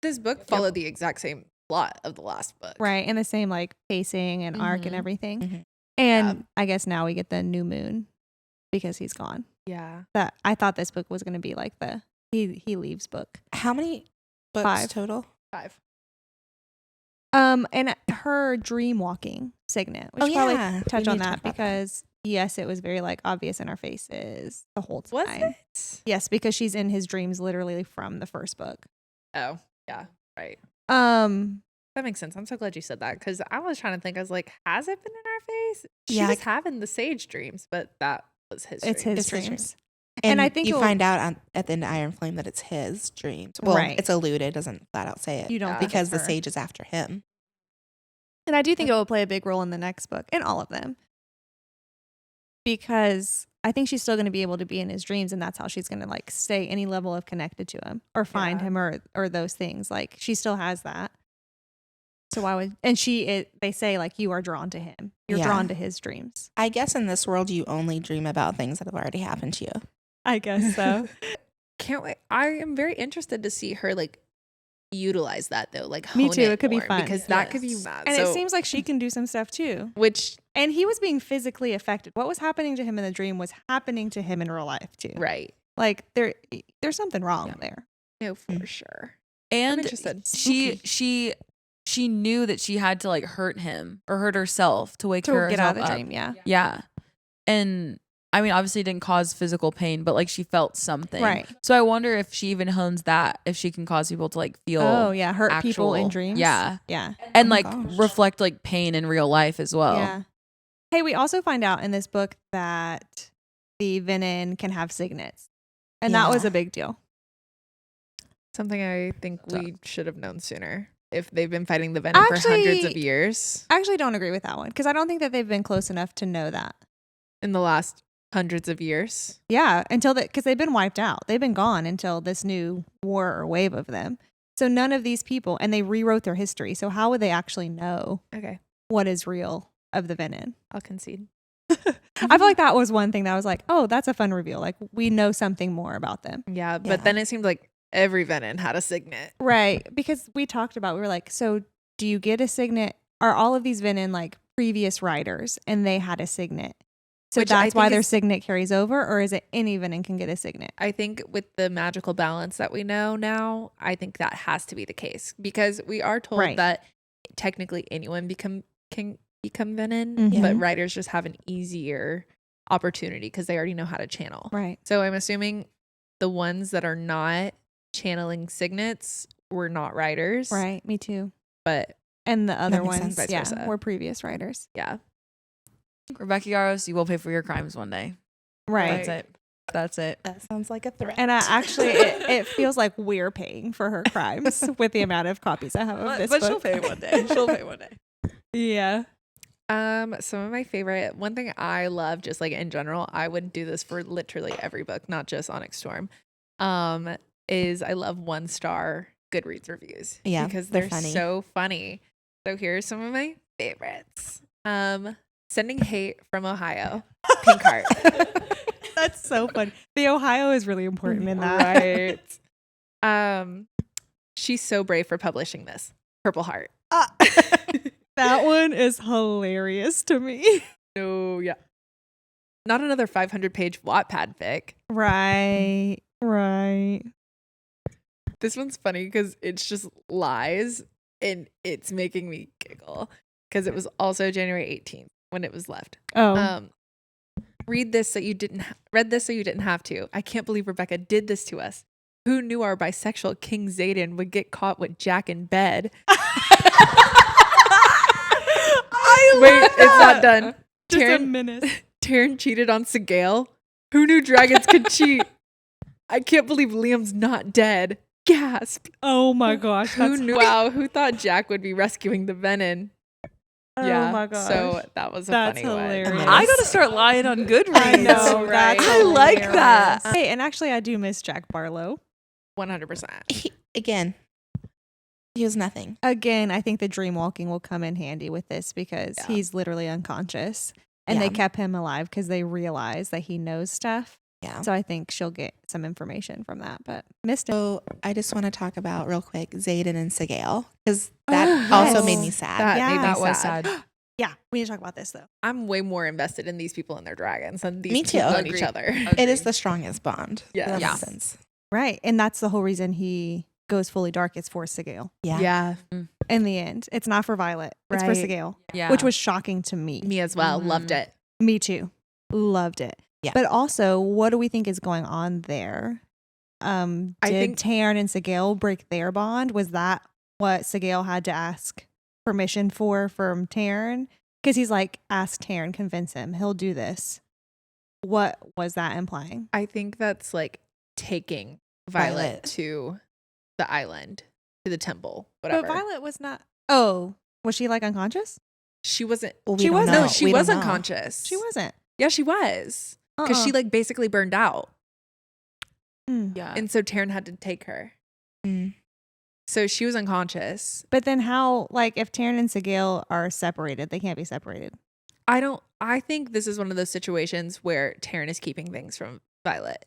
This book followed the exact same plot of the last book. right? And the same like pacing and arc and Mhm. everything. Mhm. And I guess now we get the new moon because he's gone. Yeah. That I thought this book was going to be like the he leaves book. How many books 5. total? 5. And her dream walking Signet. We Oh, should probably yeah. touch We on need to that talk about that. because yes, it was very like obvious in our faces the whole Was time. it? Yes, because she's in his dreams literally from the first book. Oh, yeah. Right. Um, That makes sense. I'm so glad you said that because I was trying to think. I was like, has it been in our face? She Yeah, was I- having the sage dreams, but that was his. it's dream. his It's his dreams. And I think you it'll- find out at the end of Iron Flame that it's his dreams. Well, Right. it's alluded, doesn't flat out say it. You don't Yeah. think because it's the her. sage is after him. And I do think it will play a big role in the next book, in all of them. Because I think she's still going to be able to be in his dreams, and that's how she's going to like stay any level of connected to him or find Yeah. him or those things. Like she still has that. So why would they say like you are drawn to him. You're Yeah. drawn to his dreams. I guess in this world, you only dream about things that have already happened to you. I guess so. Can't wait. I am very interested to see her like utilize that though. Like Me hone too. It could be more, fun. because that could be Yes. mad. And So- it seems like she can do some stuff too. which And he was being physically affected. What was happening to him in the dream was happening to him in real life too. right. Like there's something wrong Yeah. there. No, for Mm. sure. And interested. she knew that she had to like hurt him or hurt herself to wake To herself get out of the up. dream, yeah. Yeah. And I mean, obviously it didn't cause physical pain, but like she felt something. Right. So I wonder if she even hones that, if she can cause people to like feel Oh, yeah. Hurt people in actual- dreams. Yeah. Yeah. And Oh my like gosh. reflect like pain in real life as well. Yeah. Hey, we also find out in this book that the Venin can have signets. And that was Yeah. a big deal. Something I think we should have known sooner. If they've been fighting the Venin for hundreds of years. I actually don't agree with that one because I don't think that they've been close enough to know that. In the last hundreds of years. Yeah, until that, because they've been wiped out. They've been gone until this new war or wave of them. So none of these people, and they rewrote their history. So how would they actually know Okay. what is real of the Venin? I'll concede. I feel like that was one thing that I was like, oh, that's a fun reveal. Like we know something more about them. Yeah, but Yeah. then it seemed like every Venin had a signet. Right. Because we talked about, we were like, so do you get a signet? Are all of these Venin like previous writers and they had a signet? So Which I that's why think their is- signet carries over, or is it any Venin can get a signet? I think with the magical balance that we know now, I think that has to be the case because we are told Right. that technically anyone can become Venin, Mhm. but writers just have an easier opportunity because they already know how to channel. Right. So I'm assuming the ones that are not channeling signets were not writers, Right. Me too. but And the other makes ones, sense. Vice yeah, versa. were previous writers. yeah. Rebecca Yarros, you will pay for your crimes one day. Right. That's it. That's it. That sounds like a threat. And actually, it feels like we're paying for her crimes with the amount of copies I have of this But book. she'll pay one day. She'll pay one day. Yeah. Some of my favorite, one thing I love, just like in general, I would do this for literally every book, not just Onyx Storm, is I love 1-star Goodreads reviews. Yeah, because they're they're funny. so funny. So here's some of my favorites. Sending hate from Ohio, Pink Heart. That's so fun. The Ohio is really important in that. Right. She's so brave for publishing this. Purple Heart. That one is hilarious to me. No, yeah. Not another 500-page Wattpad fic. Right. Right. This one's funny because it's just lies and it's making me giggle because it was also January 18th when it was left. Oh. Read this so you didn't read this so you didn't have to. I can't believe Rebecca did this to us. Who knew our bisexual King Xaden would get caught with Jack in bed? Wait, it's not done. Just a Taryn, menace. Taryn cheated on Sgaeyl. Who knew dragons could cheat? I can't believe Liam's not dead. Gasp. Oh my gosh. Who That's knew? Wow, who thought Jack would be rescuing the Venin? Oh my gosh. So that was a That's funny hilarious. one. I gotta start lying on Goodreads. I know. Right. That's I like hilarious. that. Hey, and actually, I do miss Jack Barlow. 100%. Again, he was nothing. Again, I think the dream walking will come in handy with this because Yeah. he's literally unconscious. And they Yeah. kept him alive because they realize that he knows stuff. Yeah. So I think she'll get some information from that, but missed it. So I just want to talk about real quick Xaden and Sgaeyl because that Oh, also yes. made me sad. That Yeah. made me That was sad. sad. Yeah, we need to talk about this though. I'm way more invested in these people and their dragons than these Me too. people and each Agreed. other. It is the strongest bond. Yes. That Yeah. makes sense. Right. And that's the whole reason he goes fully dark. It's for Sgaeyl. Yeah. Yeah, In the end, it's not for Violet. It's for Right. Sgaeyl, Yeah. which was shocking to me. me as well. Loved it. Me too. Loved it. Yeah. But also, what do we think is going on there? I Did think- Taryn and Sgaeyl break their bond? Was that what Sgaeyl had to ask permission for from Taryn? Because he's like, ask Taryn, convince him. He'll do this. What was that implying? I think that's like taking Violet Violet. to the island, to the temple, whatever. But Violet was not. Oh, was she like unconscious? She wasn't. Well, we She don't wasn't. know. No, she We don't was know. unconscious. She wasn't. Yeah, she was. Because she like basically burned out. Yeah. And so Taryn had to take her. Mm. So she was unconscious. But then how, like, if Taryn and Sgaeyl are separated, they can't be separated. I think this is one of those situations where Taryn is keeping things from Violet.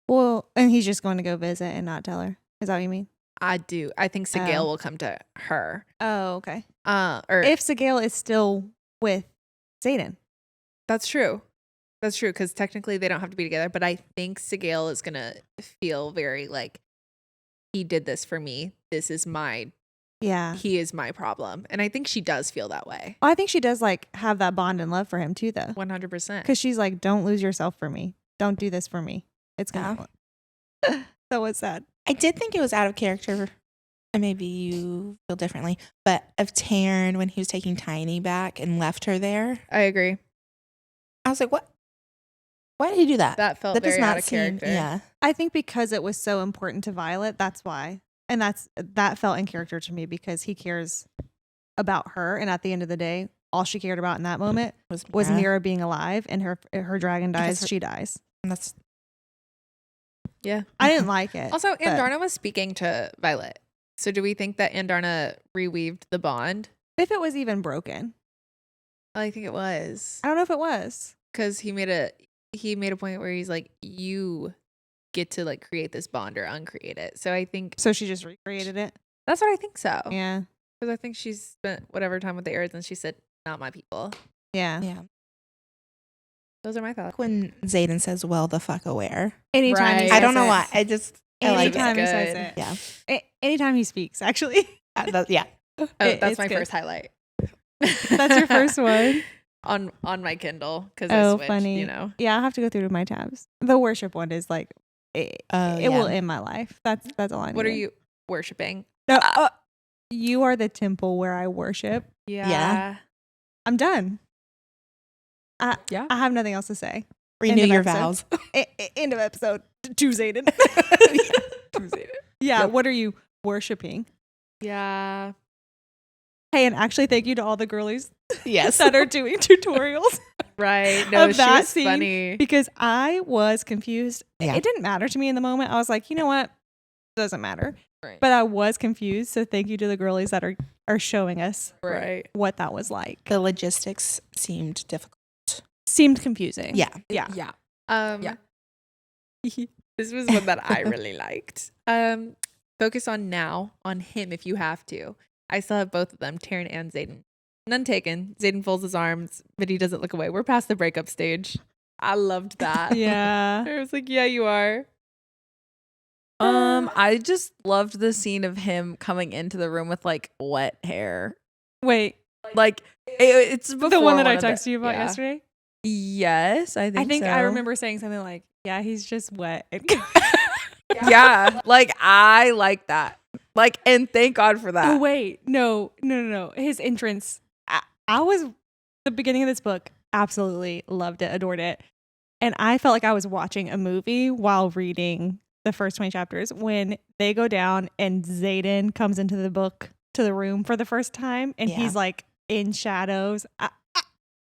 Well, and he's just going to go visit and not tell her. Is that what you mean? I do. I think Sgaeyl Oh. will come to her. Oh, okay. Or If Sgaeyl is still with Xaden. that's true. That's true because technically they don't have to be together. But I think Sgaeyl is gonna feel very like he did this for me. This is he is my problem. And I think she does feel that way. I think she does like have that bond and love for him too, though. 100%. Because she's like, don't lose yourself for me. Don't do this for me. It's gonna. That was sad. I did think it was out of character, and maybe you feel differently, but of Taryn when he was taking Tiny back and left her there. I agree. I was like, what? Why did he do that? That felt very out of character. Yeah. I think because it was so important to Violet, that's why. And that felt in character to me because he cares about her. And at the end of the day, all she cared about in that moment was Mira being alive, and her dragon dies, she dies. And that's yeah. I didn't like it. Also, Andarna was speaking to Violet. So do we think that Andarna reweaved the bond? If it was even broken. I think it was. I don't know if it was. Because he made a point where he's like, you get to like create this bond or uncreate it. So I think So she just recreated it. that's what I think so. Yeah. Because I think she's spent whatever time with the Irids and she said, not my people. Yeah. yeah. Those are my thoughts. When Xaden says, "Well, the fuck aware," Anytime Right. he I says don't know it. why. I like it. Anytime he Good. says it. Yeah. Anytime he speaks, actually. Yeah. Oh, It's that's my good. first highlight. That's your first one? on my Kindle because Oh, I switched, funny. you know. Yeah, I'll have to go through to my tabs. The worship one is like, it will end my life. That's all I need. What are you worshiping? No, you are the temple where I worship. Yeah. I'm done. I have nothing else to say. Renew End of your episode. vows. End of episode. To Xaden. Yeah. What are you worshiping? Yeah. Hey, and actually, thank you to all the girlies Yes. that are doing tutorials Right. No, Of she that was scene. funny. because I was confused. Yeah. It didn't matter to me in the moment. I was like, you know what? Doesn't matter. Right. But I was confused. So thank you to the girlies that are showing us Right. what that was like. The logistics seemed difficult. Seemed confusing. Yeah. Yeah. Yeah. Yeah. This was one that I really liked. Focus on him if you have to. I still have both of them, Taryn and Xaden. None taken. Xaden folds his arms, but he doesn't look away. We're past the breakup stage. I loved that. Yeah. I was like, yeah, you are. I just loved the scene of him coming into the room with like wet hair. Wait, Like it's before the one that I of the- texted you about yeah. yesterday? Yes, I think. I so. remember saying something like, yeah, he's just wet. Yeah, like I like that. Like, and thank God for that. Oh, wait. No. His entrance. I was, the beginning of this book, absolutely loved it, adored it. And I felt like I was watching a movie while reading the first 20 chapters when they go down and Xaden comes into the room for the first time. And Yeah. he's like in shadows.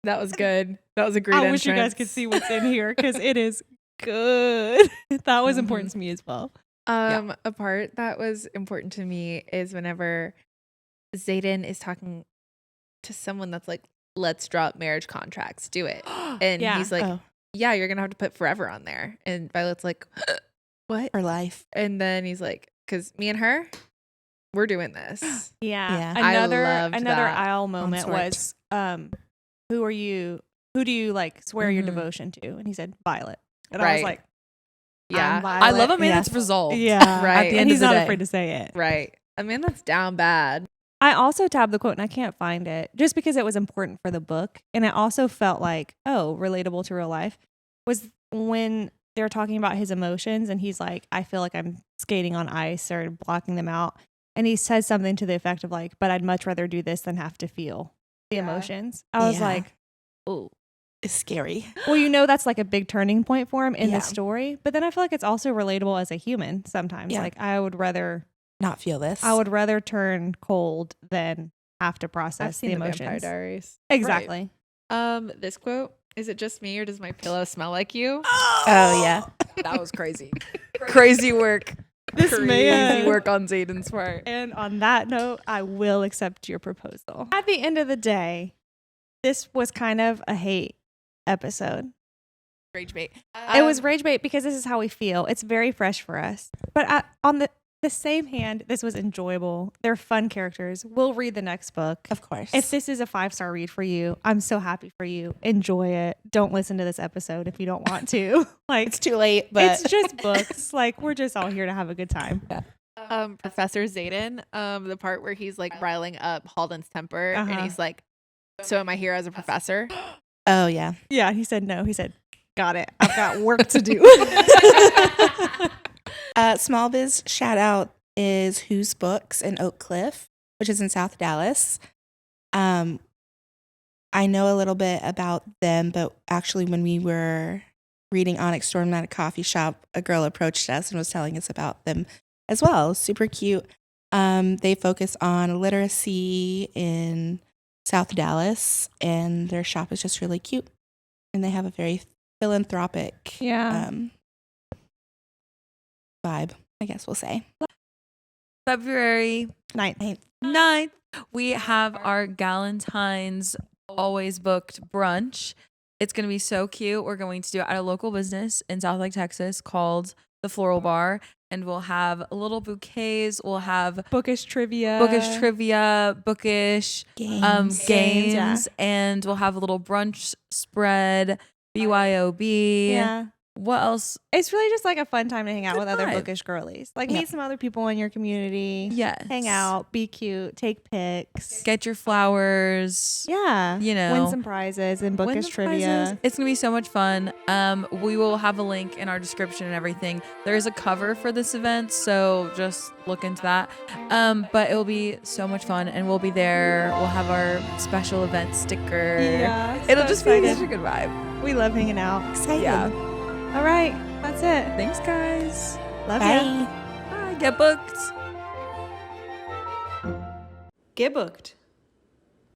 That was good. That was a great I wish you guys could see what's in here because it is good. That was important to me as well. A part that was important to me is whenever Xaden is talking to someone that's like, let's drop marriage contracts, do it. And Yeah. he's like, Oh. yeah, you're going to have to put forever on there. And Violet's like, what? For life. And then he's like, because me and her, we're doing this. Yeah. Yeah. I Another loved that. aisle moment Consort. was who do you like swear your Mhm. devotion to? And he said Violet. And I Right. was like, Yeah. I'm Violet. I love a man Yeah. that's resolved. Yeah. Right. At the And end he's of the not day. afraid to say it. Right. I mean, that's down bad. I also tabbed the quote and I can't find it just because it was important for the book. And it also felt like, relatable to real life was when they're talking about his emotions and he's like, I feel like I'm skating on ice or blocking them out. And he says something to the effect of like, but I'd much rather do this than have to feel the Yeah. emotions. I was Yeah. like, oh, It's scary. well, that's like a big turning point for him in Yeah. the story. But then I feel like it's also relatable as a human sometimes. Yeah. Like I would rather Not feel this. turn cold than have to I've process seen the the Vampire emotions. Diaries. Exactly. This quote, is it just me or does my pillow smell like you? Oh, yeah. That was crazy. Crazy work. This Crazy man. work on Xaden's part. And on that note, I will accept your proposal. At the end of the day, this was kind of a hate episode. Rage bait. It was rage bait because this is how we feel. It's very fresh for us. But on the same hand, this was enjoyable. They're fun characters. We'll read the next book. Of course. If this is a 5-star read for you, I'm so happy for you. Enjoy it. Don't listen to this episode if you don't want to. Like it's too late, but it's just books. Like we're just all here to have a good time. Professor Xaden, the part where he's like riling up Halden's temper and he's like, so am I here as a professor? Oh, yeah. Yeah, he said no. He said, got it. I've got work to do. Small biz shout out is Who's Books in Oak Cliff, which is in South Dallas. I know a little bit about them, but actually when we were reading Onyx Storm at a coffee shop, a girl approached us and was telling us about them as well. Super cute. They focus on literacy in South Dallas, and their shop is just really cute. And they have a very philanthropic vibe, I guess we'll say. February 9th. we have our Galentine's always booked brunch. It's going to be so cute. We're going to do it at a local business in Southlake, Texas called The Floral Bar. And we'll have little bouquets. We'll have Bookish trivia, bookish Games. games, Yeah. and we'll have a little brunch spread, BYOB. Yeah. What else? It's really just like a fun time to hang out Good with other vibe. bookish girlies. Like Yep. meet some other people in your community. Yes. Hang out, be cute, take pics. Get your flowers. Yeah. You know. Win some prizes and Win bookish the trivia. prizes. It's gonna be so much fun. We will have a link in our description and everything. There is a cover for this event, so just look into that. But it will be so much fun, and we'll be there. We'll have our special event sticker. Yeah. It'll so just be excited. such a good vibe. We love hanging out. Excited. Yeah. All right. That's it. Thanks, guys. Love ya. Bye. Bye. Get booked. Get booked.